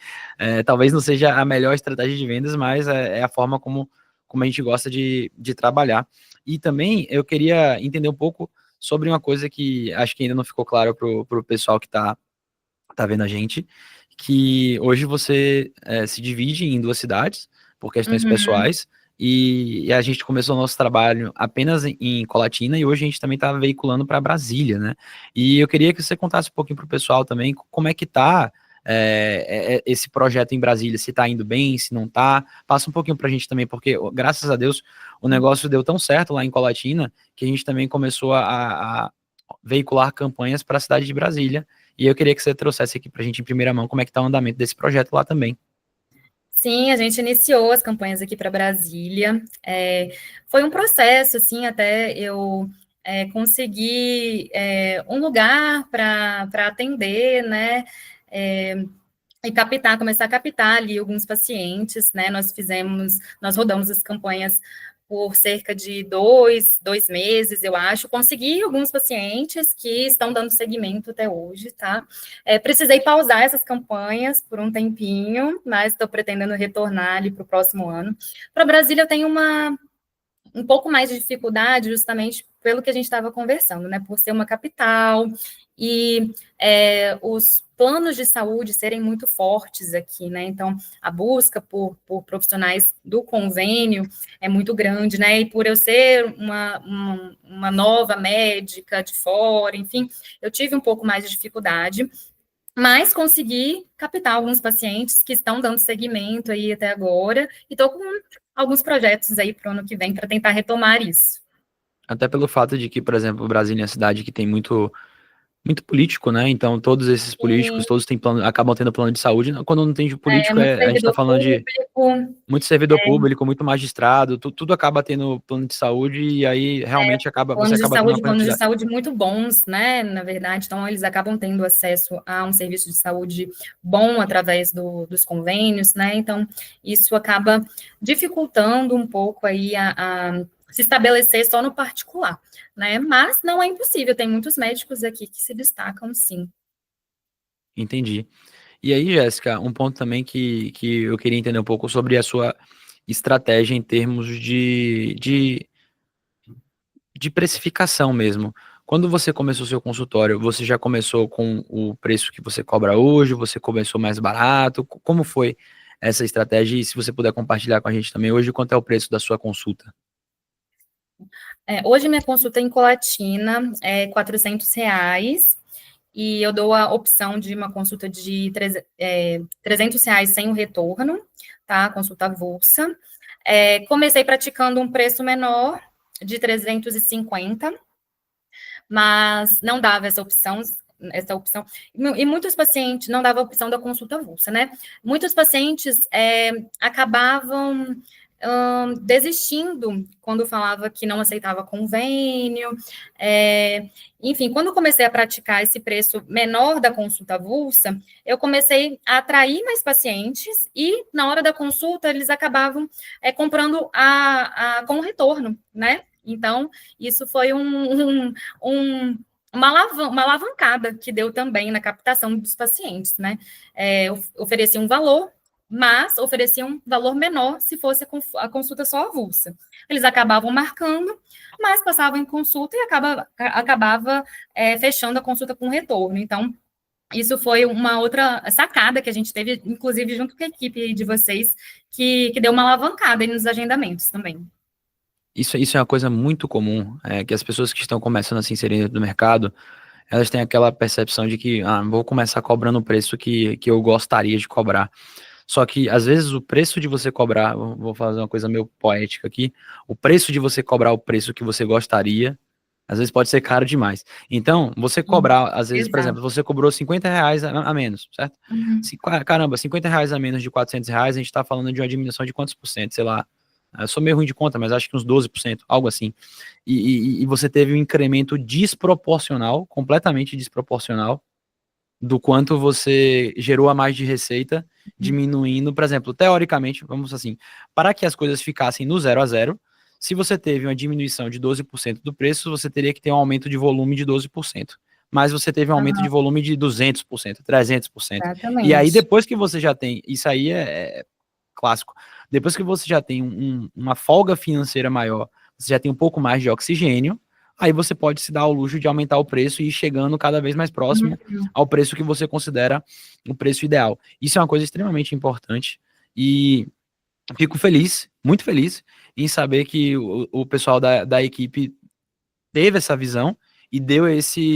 talvez não seja a melhor estratégia de vendas, mas é a forma como a gente gosta de trabalhar. E também eu queria entender um pouco sobre uma coisa que acho que ainda não ficou claro para o pessoal que tá vendo a gente, que hoje você se divide em 2 cidades por questões Uhum. pessoais, e a gente começou o nosso trabalho apenas em Colatina, e hoje a gente também está veiculando para Brasília, né? E eu queria que você contasse um pouquinho para o pessoal também como é que tá esse projeto em Brasília, se está indo bem, se não está. Passa um pouquinho para a gente também, porque graças a Deus o negócio deu tão certo lá em Colatina que a gente também começou a veicular campanhas para a cidade de Brasília, e eu queria que você trouxesse aqui para a gente em primeira mão como é que está o andamento desse projeto lá também. Sim, a gente iniciou as campanhas aqui para Brasília. Foi um processo, assim, até eu conseguir um lugar para atender, né? E começar a captar ali alguns pacientes, né? Nós rodamos as campanhas por cerca de dois meses, eu acho. Consegui alguns pacientes que estão dando seguimento até hoje, tá? Precisei pausar essas campanhas por um tempinho, mas estou pretendendo retornar ali para o próximo ano. Para Brasília, eu tenho um pouco mais de dificuldade, justamente pelo que a gente estava conversando, né? Por ser uma capital e os planos de saúde serem muito fortes aqui, né? Então, a busca por profissionais do convênio é muito grande, né? E por eu ser uma nova médica de fora, enfim, eu tive um pouco mais de dificuldade, mas consegui captar alguns pacientes que estão dando seguimento aí até agora, e estou com alguns projetos aí para o ano que vem para tentar retomar isso. Até pelo fato de que, por exemplo, Brasília é uma cidade que tem muito político, né? Então, todos esses políticos, E todos têm plano, acabam tendo plano de saúde. Quando não tem de político, muito a gente está servidor falando de público, muito servidor público, muito magistrado, tudo acaba tendo plano de saúde e aí realmente você acaba tendo uma planos de quantidade. saúde muito bons, né, na verdade, então eles acabam tendo acesso a um serviço de saúde bom através dos convênios, né, então isso acaba dificultando um pouco aí a se estabelecer só no particular, né, mas não é impossível, tem muitos médicos aqui que se destacam, sim. Entendi. E aí, Jéssica, um ponto também que eu queria entender um pouco sobre a sua estratégia em termos de precificação mesmo. Quando você começou seu consultório, você já começou com o preço que você cobra hoje? Você começou mais barato? Como foi essa estratégia? E se você puder compartilhar com a gente também hoje, quanto é o preço da sua consulta? Hoje minha consulta em Colatina é R$ 400, e eu dou a opção de uma consulta de R$ 300 sem o retorno, tá? Consulta avulsa. Comecei praticando um preço menor, de 350, mas não dava essa opção, e muitos pacientes, não dava a opção da consulta avulsa, né? Muitos pacientes acabavam desistindo quando falava que não aceitava convênio, enfim, quando comecei a praticar esse preço menor da consulta avulsa, eu comecei a atrair mais pacientes e, na hora da consulta, eles acabavam comprando com retorno, né? Então, isso foi uma alavancada que deu também na captação dos pacientes, né? Oferecia um valor, mas oferecia um valor menor se fosse a consulta só avulsa. Eles acabavam marcando, mas passavam em consulta e acabava fechando a consulta com retorno. Então, isso foi uma outra sacada que a gente teve, inclusive junto com a equipe de vocês, que deu uma alavancada aí nos agendamentos também. Isso é uma coisa muito comum, que as pessoas que estão começando a se inserir dentro do mercado, elas têm aquela percepção de que, vou começar cobrando o preço que eu gostaria de cobrar. Só que, às vezes, o preço de você cobrar, vou fazer uma coisa meio poética aqui, o preço de você cobrar o preço que você gostaria, às vezes pode ser caro demais. Então, você cobrar, às vezes, por exemplo, Exato. você cobrou R$ 50 a menos, certo? Uhum. Caramba, R$ 50 a menos de R$ 400, a gente tá falando de uma diminuição de quantos por cento? Sei lá, eu sou meio ruim de conta, mas acho que uns 12%, algo assim. E você teve um incremento desproporcional, completamente desproporcional, do quanto você gerou a mais de receita, diminuindo, por exemplo, teoricamente, vamos assim, para que as coisas ficassem no 0 a 0, se você teve uma diminuição de 12% do preço, você teria que ter um aumento de volume de 12%. Mas você teve um aumento de volume de 200%, 300%. E aí, Exatamente. depois que você já tem, isso aí é clássico, depois que você já tem uma folga financeira maior, você já tem um pouco mais de oxigênio, aí você pode se dar ao luxo de aumentar o preço e ir chegando cada vez mais próximo ao preço que você considera o preço ideal. Isso é uma coisa extremamente importante e fico feliz, muito feliz, em saber que o pessoal da equipe teve essa visão e deu esse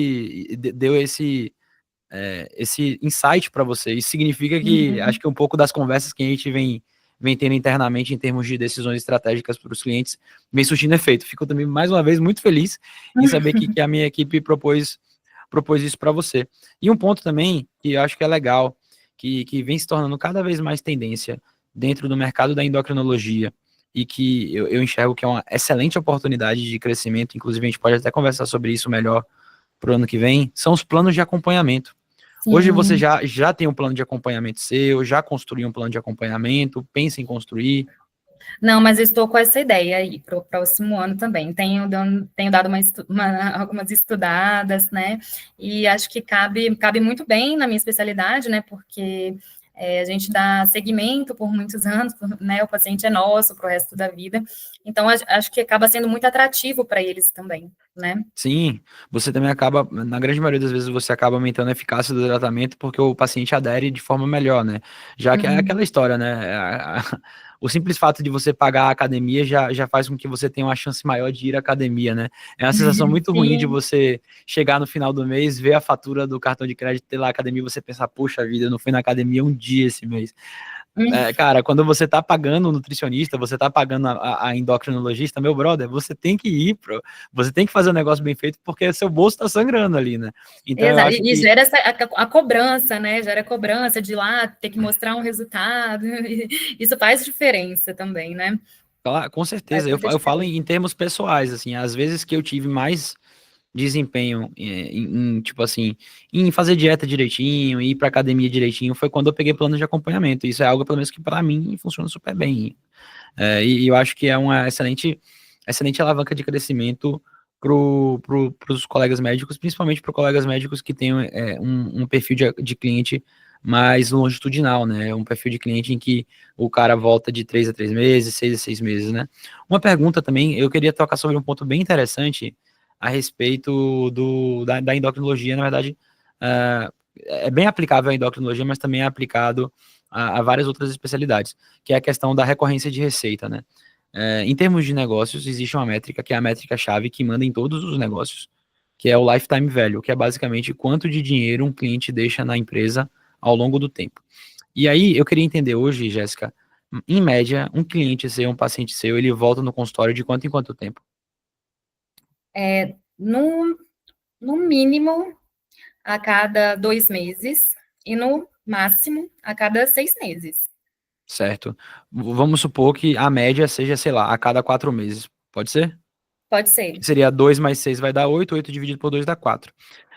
insight para você. Isso significa que acho que um pouco das conversas que a gente vem tendo internamente em termos de decisões estratégicas para os clientes vem surtindo efeito. Fico também, mais uma vez, muito feliz em saber que a minha equipe propôs isso para você. E um ponto também que eu acho que é legal, que vem se tornando cada vez mais tendência dentro do mercado da endocrinologia e que eu enxergo que é uma excelente oportunidade de crescimento, inclusive a gente pode até conversar sobre isso melhor para o ano que vem, são os planos de acompanhamento. Hoje você Sim. já tem um plano de acompanhamento seu, já construiu um plano de acompanhamento, pensa em construir? Não, mas eu estou com essa ideia aí para o próximo ano também. Tenho dado algumas estudadas, né? E acho que cabe muito bem na minha especialidade, né? Porque a gente dá seguimento por muitos anos, né? O paciente é nosso para o resto da vida. Então, acho que acaba sendo muito atrativo para eles também, né? Sim, você também acaba, na grande maioria das vezes, você acaba aumentando a eficácia do tratamento porque o paciente adere de forma melhor, né? Já que é aquela história, né? O simples fato de você pagar a academia já faz com que você tenha uma chance maior de ir à academia, né? É uma sensação muito ruim de Sim. você chegar no final do mês, ver a fatura do cartão de crédito, ter lá a academia e você pensar, poxa vida, eu não fui na academia um dia esse mês. Cara, quando você tá pagando o nutricionista, você tá pagando a endocrinologista, meu brother, você tem que ir, você tem que fazer um negócio bem feito, porque seu bolso tá sangrando ali, né? Então eu Exato. acho E que, gera a cobrança, né? Gera a cobrança de ir lá ter que mostrar um resultado. Isso faz diferença também, né? claro, com Faz certeza, muita eu falo diferença. em termos pessoais, assim, às vezes que eu tive mais desempenho tipo assim, em fazer dieta direitinho, ir pra academia direitinho, foi quando eu peguei plano de acompanhamento. Isso é algo, pelo menos, que para mim funciona super bem. E eu acho que é uma excelente alavanca de crescimento pros colegas médicos, principalmente para colegas médicos que têm um perfil de cliente mais longitudinal, né? Um perfil de cliente em que o cara volta de 3 a 3 meses, 6 a 6 meses, né? Uma pergunta também, eu queria tocar sobre um ponto bem interessante a respeito da endocrinologia. Na verdade, é bem aplicável à endocrinologia, mas também é aplicado a várias outras especialidades, que é a questão da recorrência de receita, né? Em termos de negócios, existe uma métrica que é a métrica-chave que manda em todos os negócios, que é o lifetime value, que é basicamente quanto de dinheiro um cliente deixa na empresa ao longo do tempo. E aí, eu queria entender hoje, Jéssica, em média, um cliente seu, um paciente seu, ele volta no consultório de quanto em quanto tempo? No, no mínimo, a cada 2 meses, e no máximo, a cada 6 meses. Certo? Vamos supor que a média seja, sei lá, a cada 4 meses. Pode ser? Pode ser. Que seria 2 mais 6 vai dar 8, 8 dividido por 2 dá 4.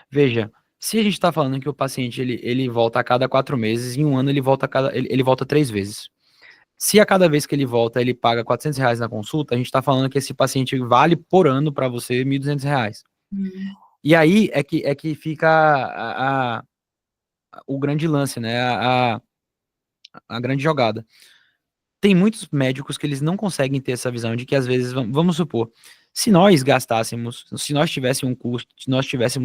Veja, se a gente está falando que o paciente ele volta a cada 4 meses, em um ano ele volta 3 vezes. Se a cada vez que ele volta ele paga R$ 400 na consulta, a gente está falando que esse paciente vale por ano para você R$ 1.200. Hum. E aí é que fica o grande lance, né? A grande jogada. Tem muitos médicos que eles não conseguem ter essa visão de que, às vezes, vamos supor, se nós tivéssemos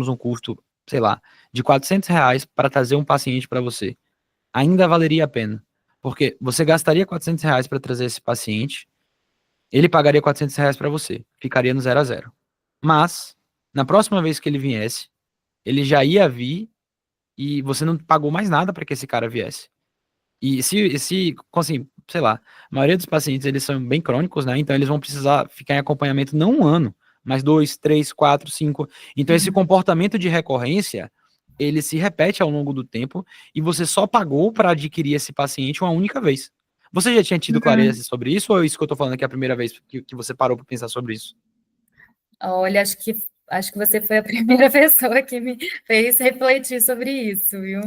um custo, sei lá, de R$ 400 para trazer um paciente para você, ainda valeria a pena. Porque você gastaria R$ 400 para trazer esse paciente, ele pagaria R$ 400 para você, ficaria no 0 a 0. Mas, na próxima vez que ele viesse, ele já ia vir e você não pagou mais nada para que esse cara viesse. E assim, sei lá, a maioria dos pacientes, eles são bem crônicos, né? Então eles vão precisar ficar em acompanhamento não um ano, mas 2, 3, 4, 5. Então esse Uhum. comportamento de recorrência, ele se repete ao longo do tempo e você só pagou para adquirir esse paciente uma única vez. Você já tinha tido Uhum. clareza sobre isso, ou é isso que eu tô falando aqui é a primeira vez que você parou para pensar sobre isso? Olha, acho que você foi a primeira pessoa que me fez refletir sobre isso, viu?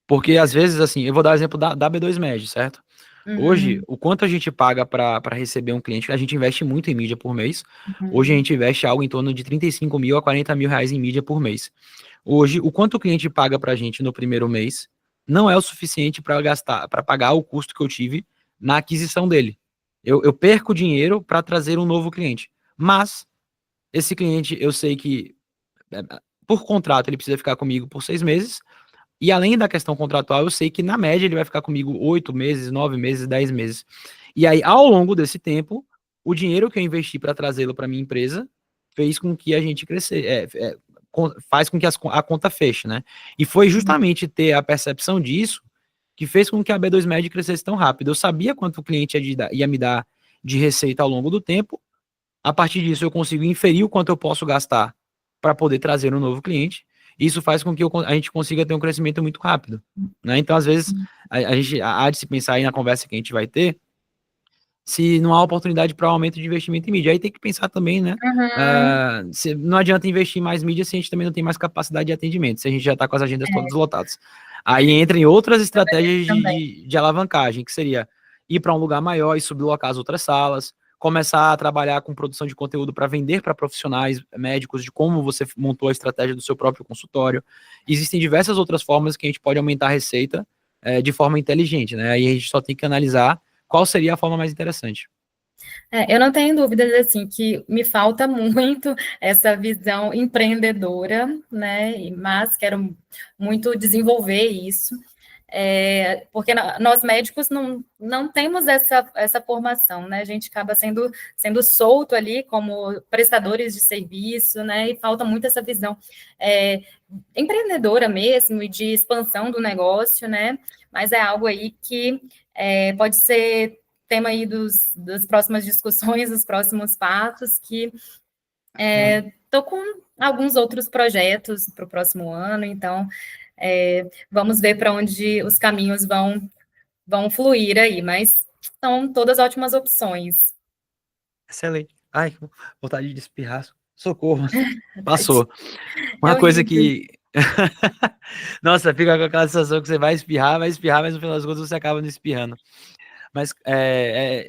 Porque às vezes, assim, eu vou dar o exemplo da B2Med, certo? Hoje, Uhum. o quanto a gente paga para receber um cliente, a gente investe muito em mídia por mês. Hoje a Uhum. gente investe algo em torno de 35 mil a 40 mil reais em mídia por mês. Hoje, o quanto o cliente paga para a gente no primeiro mês não é o suficiente para gastar, para pagar o custo que eu tive na aquisição dele. Eu perco dinheiro para trazer um novo cliente. Mas esse cliente, eu sei que é, por contrato ele precisa ficar comigo por 6 meses. E além da questão contratual, eu sei que na média ele vai ficar comigo 8 meses, 9 meses, 10 meses. E aí, ao longo desse tempo, o dinheiro que eu investi para trazê-lo para minha empresa fez com que a gente crescer, faz com que a conta feche, né? E foi justamente ter a percepção disso que fez com que a B2Med crescesse tão rápido. Eu sabia quanto o cliente ia me dar de receita ao longo do tempo. A partir disso, eu consigo inferir o quanto eu posso gastar para poder trazer um novo cliente. Isso faz com que a gente consiga ter um crescimento muito rápido, né? Então, às vezes, a gente há de se pensar aí na conversa que a gente vai ter, se não há oportunidade para aumento de investimento em mídia. Aí tem que pensar também, né? Uhum. Não adianta investir em mais mídia se a gente também não tem mais capacidade de atendimento, se a gente já está com as agendas todas lotadas. Aí entra em outras estratégias Também. de alavancagem, que seria ir para um lugar maior e sublocar as outras salas, começar a trabalhar com produção de conteúdo para vender para profissionais médicos de como você montou a estratégia do seu próprio consultório. Existem diversas outras formas que a gente pode aumentar a receita de forma inteligente, né? Aí a gente só tem que analisar qual seria a forma mais interessante. Eu não tenho dúvidas, assim, que me falta muito essa visão empreendedora, né? Mas quero muito desenvolver isso. porque nós médicos não temos essa formação, né? A gente acaba sendo solto ali como prestadores de serviço, né? E falta muito essa visão empreendedora mesmo e de expansão do negócio, né? Mas é algo aí que pode ser tema aí das próximas discussões, dos próximos passos, que estou com alguns outros projetos para o próximo ano, então vamos ver para onde os caminhos vão fluir aí, mas são todas ótimas opções. Excelente. Ai, vontade de espirrar. Socorro. Passou. Uma É coisa horrível. que... Nossa, fica com aquela sensação que você vai espirrar, mas no final das contas você acaba não espirrando. Mas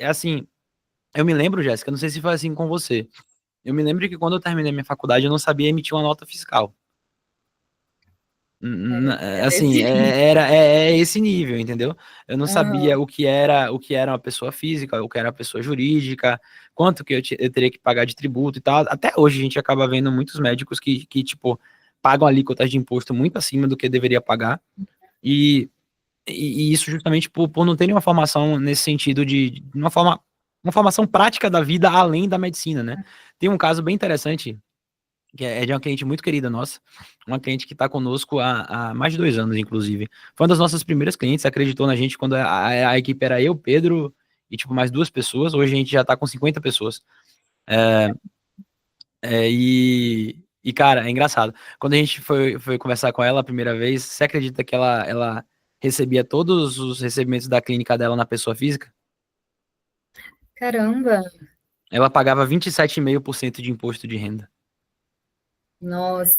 assim, eu me lembro, Jéssica, não sei se foi assim com você. Eu me lembro que quando eu terminei minha faculdade, eu não sabia emitir uma nota fiscal. Assim, Desse... é esse nível, entendeu? Eu não sabia Uhum. o que era uma pessoa física, o que era uma pessoa jurídica, quanto que eu teria que pagar de tributo e tal. Até hoje a gente acaba vendo muitos médicos que tipo, pagam alíquotas de imposto muito acima do que deveria pagar, e, e isso justamente por não terem uma formação nesse sentido de uma formação prática da vida além da medicina, né? Tem um caso bem interessante que é de uma cliente muito querida nossa, uma cliente que está conosco há mais de 2 anos, inclusive. Foi uma das nossas primeiras clientes, acreditou na gente quando a equipe era eu, Pedro e, tipo, mais 2 pessoas. Hoje a gente já está com 50 pessoas. Cara, é engraçado. Quando a gente foi conversar com ela a primeira vez, você acredita que ela recebia todos os recebimentos da clínica dela na pessoa física? Caramba, Ela pagava 27,5% de imposto de renda.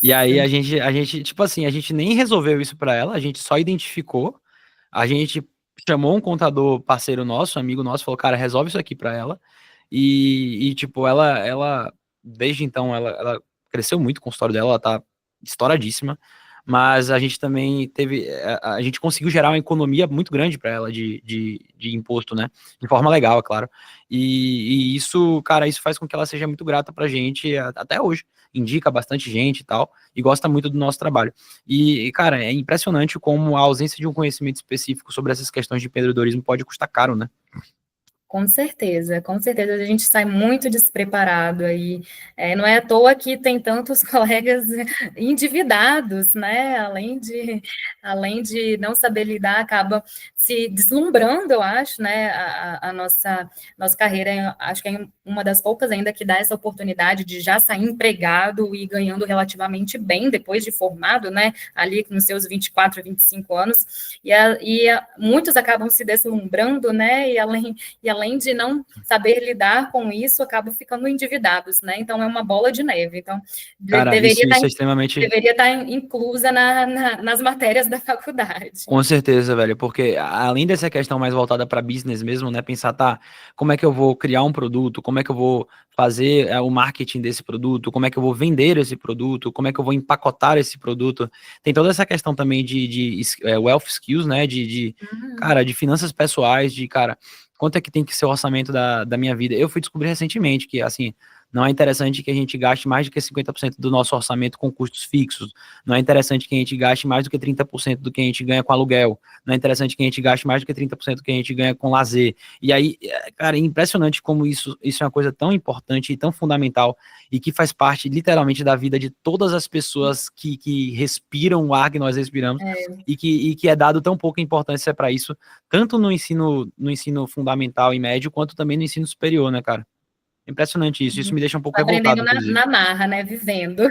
E aí nossa, a gente, tipo assim, a gente nem resolveu isso para ela, a gente só identificou, a gente chamou um contador parceiro nosso, amigo nosso, falou, cara, resolve isso aqui para ela. Tipo, ela desde então, ela cresceu muito o consultório dela, ela tá estouradíssima, mas a gente também a gente conseguiu gerar uma economia muito grande para ela de imposto, né? De forma legal, é claro. E isso, cara, isso faz com que ela seja muito grata pra gente até hoje. Indica bastante gente e tal, e gosta muito do nosso trabalho. Cara, é impressionante como a ausência de um conhecimento específico sobre essas questões de empreendedorismo pode custar caro, né? com certeza a gente sai muito despreparado aí. Não é à toa que tem tantos colegas endividados, né? Além de não saber lidar, acaba se deslumbrando, eu acho, né? A nossa carreira, acho que é uma das poucas ainda que dá essa oportunidade de já sair empregado e ganhando relativamente bem depois de formado, né? Ali nos seus 24, 25 anos. Muitos acabam se deslumbrando, né? E além de não saber lidar com isso, acabam ficando endividados, né? Então, é uma bola de neve. Então, Cara, isso é extremamente. deveria estar inclusa nas matérias da faculdade. Com certeza, velho, porque além dessa questão mais voltada para business mesmo, né, pensar, tá, como é que eu vou criar um produto, como é que eu vou fazer o marketing desse produto, como é que eu vou vender esse produto, como é que eu vou empacotar esse produto, tem toda essa questão também de wealth skills, né, cara, de finanças pessoais, cara, quanto é que tem que ser o orçamento da minha vida. Eu fui descobrir recentemente que, assim, não é interessante que a gente gaste mais do que 50% do nosso orçamento com custos fixos. Não é interessante que a gente gaste mais do que 30% do que a gente ganha com aluguel. Não é interessante que a gente gaste mais do que 30% do que a gente ganha com lazer. E aí, cara, é impressionante como isso é uma coisa tão importante e tão fundamental e que faz parte literalmente da vida de todas as pessoas que respiram o ar que nós respiramos e que é dado tão pouca importância para isso, tanto no ensino fundamental e médio, quanto também no ensino superior, né, cara? Impressionante isso. Isso me deixa um pouco revoltado, Aprendendo inclusive. na marra, né? Vivendo,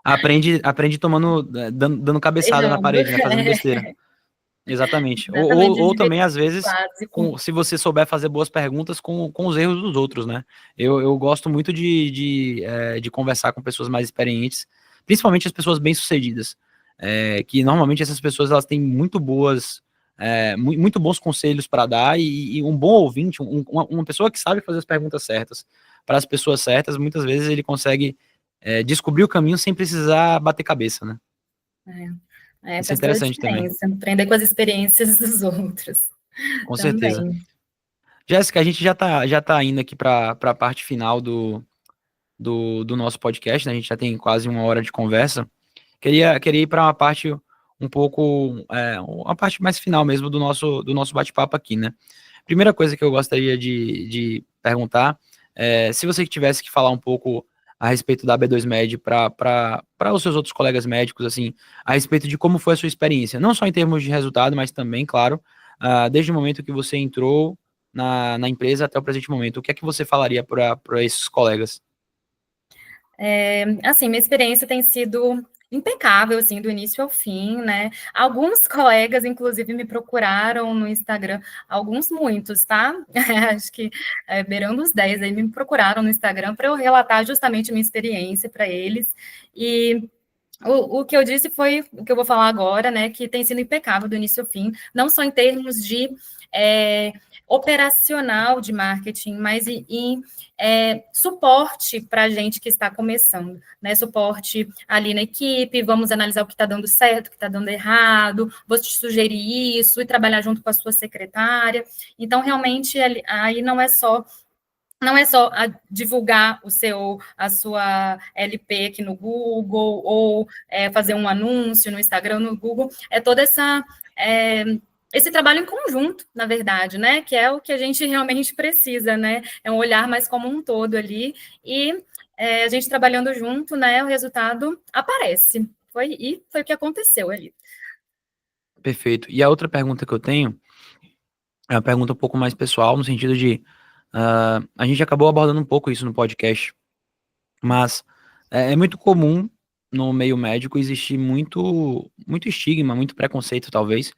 Aprende tomando, dando cabeçada na errando. parede, né? Fazendo besteira. Exatamente. Ou, ou, Exatamente, ou dever também, às vezes, básico. se você souber fazer boas perguntas com os erros dos outros, né? Eu gosto muito de conversar com pessoas mais experientes, principalmente as pessoas bem-sucedidas. Que normalmente essas pessoas elas têm muito bons conselhos para dar e um bom ouvinte, uma pessoa que sabe fazer as perguntas certas para as pessoas certas, muitas vezes ele consegue descobrir o caminho sem precisar bater cabeça, né? Isso é Faz toda a interessante também, diferença. Aprender com as experiências dos outros com certeza. também. Jéssica, a gente já tá indo aqui para a parte final do nosso podcast, né? A gente já tem quase 1 hora de conversa. Queria ir para uma parte um pouco a parte mais final mesmo do nosso bate-papo aqui, né? Primeira coisa que eu gostaria de perguntar é se você tivesse que falar um pouco a respeito da B2Med para os seus outros colegas médicos, assim, a respeito de como foi a sua experiência, não só em termos de resultado, mas também, claro, desde o momento que você entrou na empresa até o presente momento, o que é que você falaria para esses colegas? Assim, minha experiência tem sido impecável, assim, do início ao fim, né? Alguns colegas, inclusive, me procuraram no Instagram, muitos, tá? Acho que beirando os 10 aí me procuraram no Instagram para eu relatar justamente minha experiência para eles. E o que eu disse foi o que eu vou falar agora, né? Que tem sido impecável do início ao fim, não só em termos de operacional de marketing, mas em suporte para a gente que está começando, né? Suporte ali na equipe, vamos analisar o que está dando certo, o que está dando errado, vou te sugerir isso e trabalhar junto com a sua secretária. Então, realmente, aí não é só divulgar a sua LP aqui no Google, ou fazer um anúncio no Instagram, no Google, todo esse trabalho em conjunto, na verdade, né? Que é o que a gente realmente precisa, né? É um olhar mais como um todo ali, e a gente trabalhando junto, né? O resultado aparece. Foi o que aconteceu ali. Perfeito. E a outra pergunta que eu tenho é uma pergunta um pouco mais pessoal, no sentido de a gente acabou abordando um pouco isso no podcast, mas é muito comum no meio médico existir muito estigma, muito preconceito, talvez,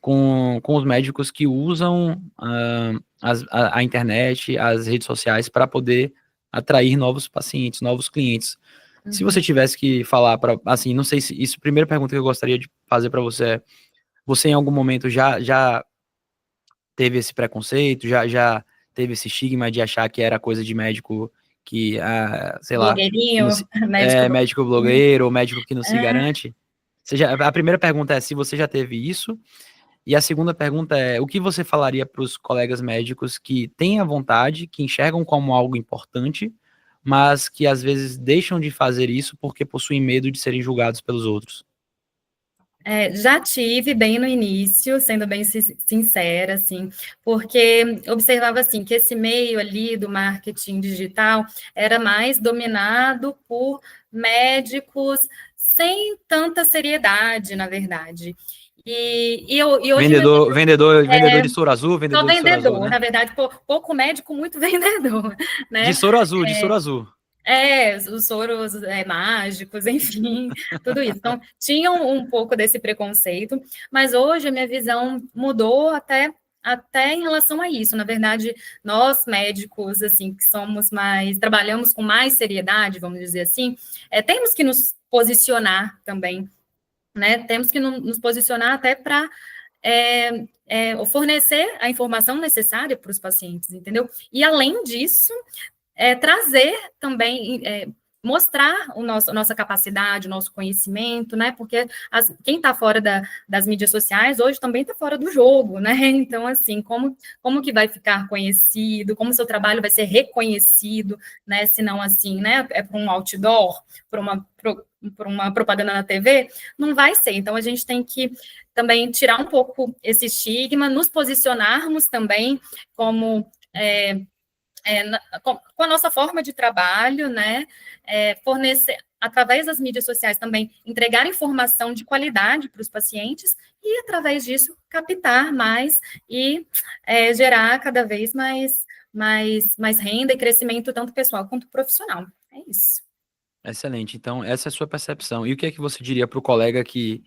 com os médicos que usam a internet, as redes sociais para poder atrair novos pacientes, novos clientes. Se você Uhum. tivesse que falar para, assim, não sei se isso, a primeira pergunta que eu gostaria de fazer para você é, você em algum momento já teve esse preconceito, já teve esse estigma de achar que era coisa de médico que, sei lá, que não Blogueirinho, se, médico médico blogueirinho. blogueiro ou médico que não se garante? A primeira pergunta é se você já teve isso, e a segunda pergunta é o que você falaria para os colegas médicos que têm a vontade, que enxergam como algo importante, mas que às vezes deixam de fazer isso porque possuem medo de serem julgados pelos outros? Já tive bem no início, sendo bem sincera, assim, porque observava assim que esse meio ali do marketing digital era mais dominado por médicos sem tanta seriedade, na verdade. E hoje minha Vendedor de soro azul, só vendedor de soro azul, vendedor, né? na verdade, pouco médico, muito vendedor, De né? soro azul, de soro azul. Os soros mágicos, enfim, tudo isso. Então, tinham um pouco desse preconceito, mas hoje a minha visão mudou até em relação a isso. Na verdade, nós médicos, assim, que trabalhamos com mais seriedade, vamos dizer assim, temos que nos posicionar também, né? Temos que nos posicionar até para fornecer a informação necessária para os pacientes, entendeu? E além disso, trazer também, mostrar a nossa capacidade, o nosso conhecimento, né? Porque quem está fora das mídias sociais hoje também está fora do jogo, né? Então, assim, como que vai ficar conhecido, como seu trabalho vai ser reconhecido, né? Se não assim, né? É para um outdoor, por uma propaganda na TV, não vai ser. Então, a gente tem que também tirar um pouco esse estigma, nos posicionarmos também como com a nossa forma de trabalho, né, fornecer, através das mídias sociais também, entregar informação de qualidade para os pacientes e, através disso, captar mais e gerar cada vez mais renda e crescimento, tanto pessoal quanto profissional. É isso. Excelente. Então, essa é a sua percepção. E o que é que você diria para o colega que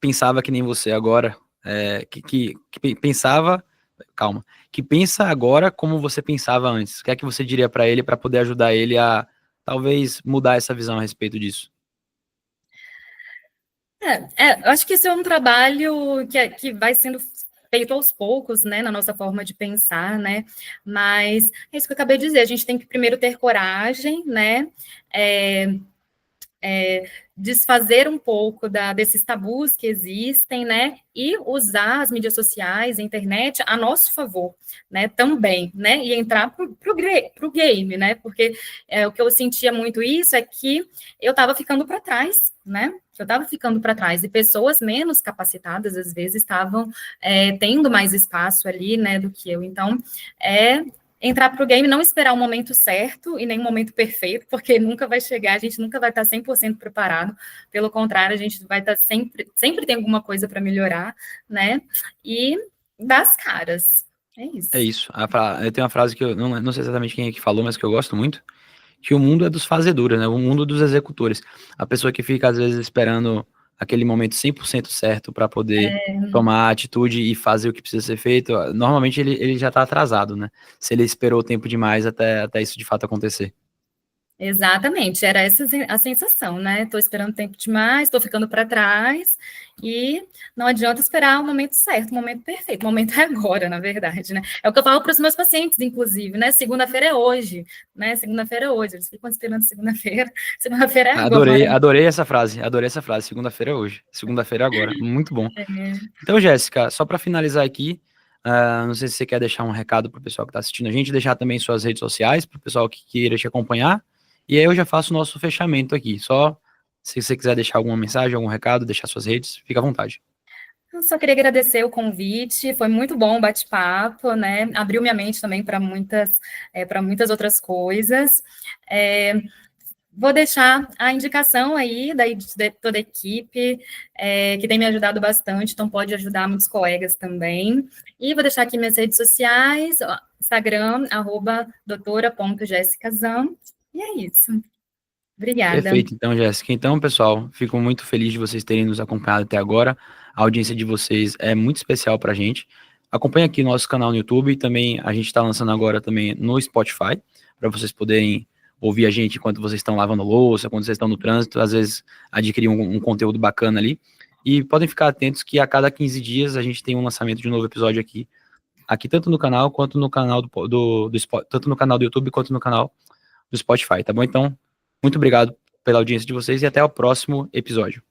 pensava que nem você agora, que pensava, calma, que pensa agora como você pensava antes? O que é que você diria para ele para poder ajudar ele a talvez mudar essa visão a respeito disso? Eu acho que isso é um trabalho que vai sendo feito aos poucos, né, na nossa forma de pensar, né, mas é isso que eu acabei de dizer, a gente tem que primeiro ter coragem, né, desfazer um pouco desses tabus que existem, né, e usar as mídias sociais, a internet a nosso favor, né, também, né, e entrar pro game, né, porque o que eu sentia muito isso é que eu estava ficando para trás, né, eu estava ficando para trás, e pessoas menos capacitadas, às vezes, estavam tendo mais espaço ali, né, do que eu, então, entrar para o game, não esperar o momento certo e nem o momento perfeito, porque nunca vai chegar, a gente nunca vai estar 100% preparado, pelo contrário, a gente vai estar sempre tem alguma coisa para melhorar, né, e dar as caras, é isso. É isso. Eu tenho uma frase que eu não sei exatamente quem é que falou, mas que eu gosto muito, que o mundo é dos fazedores, né, o mundo dos executores. A pessoa que fica, às vezes, esperando aquele momento 100% certo para poder tomar a atitude e fazer o que precisa ser feito, normalmente ele já está atrasado, né? Se ele esperou tempo demais até isso de fato acontecer. Exatamente, era essa a sensação, né? Estou esperando tempo demais, estou ficando para trás, e não adianta esperar o momento certo, o momento perfeito, o momento é agora, na verdade, né? É o que eu falo para os meus pacientes, inclusive, né? Segunda-feira é hoje, né? Segunda-feira é hoje, eles ficam esperando segunda-feira é agora. Adorei essa frase, segunda-feira é hoje, segunda-feira é agora, muito bom. Então, Jéssica, só para finalizar aqui, não sei se você quer deixar um recado para o pessoal que está assistindo a gente, deixar também suas redes sociais para o pessoal que queira te acompanhar. E aí eu já faço o nosso fechamento aqui. Só se você quiser deixar alguma mensagem, algum recado, deixar suas redes, fica à vontade. Eu só queria agradecer o convite, foi muito bom o bate-papo, né? Abriu minha mente também para muitas outras coisas. Vou deixar a indicação aí de toda a equipe, que tem me ajudado bastante, então pode ajudar muitos colegas também. E vou deixar aqui minhas redes sociais, Instagram, @doutora.jessicazan. E é isso. Obrigada. Perfeito, então, Jéssica. Então, pessoal, fico muito feliz de vocês terem nos acompanhado até agora. A audiência de vocês é muito especial pra gente. Acompanhe aqui nosso canal no YouTube e também a gente está lançando agora também no Spotify, para vocês poderem ouvir a gente enquanto vocês estão lavando louça, quando vocês estão no trânsito, às vezes adquirir um conteúdo bacana ali. E podem ficar atentos que a cada 15 dias a gente tem um lançamento de um novo episódio aqui tanto no canal quanto no canal tanto no canal do YouTube quanto no canal do Spotify, tá bom? Então, muito obrigado pela audiência de vocês e até o próximo episódio.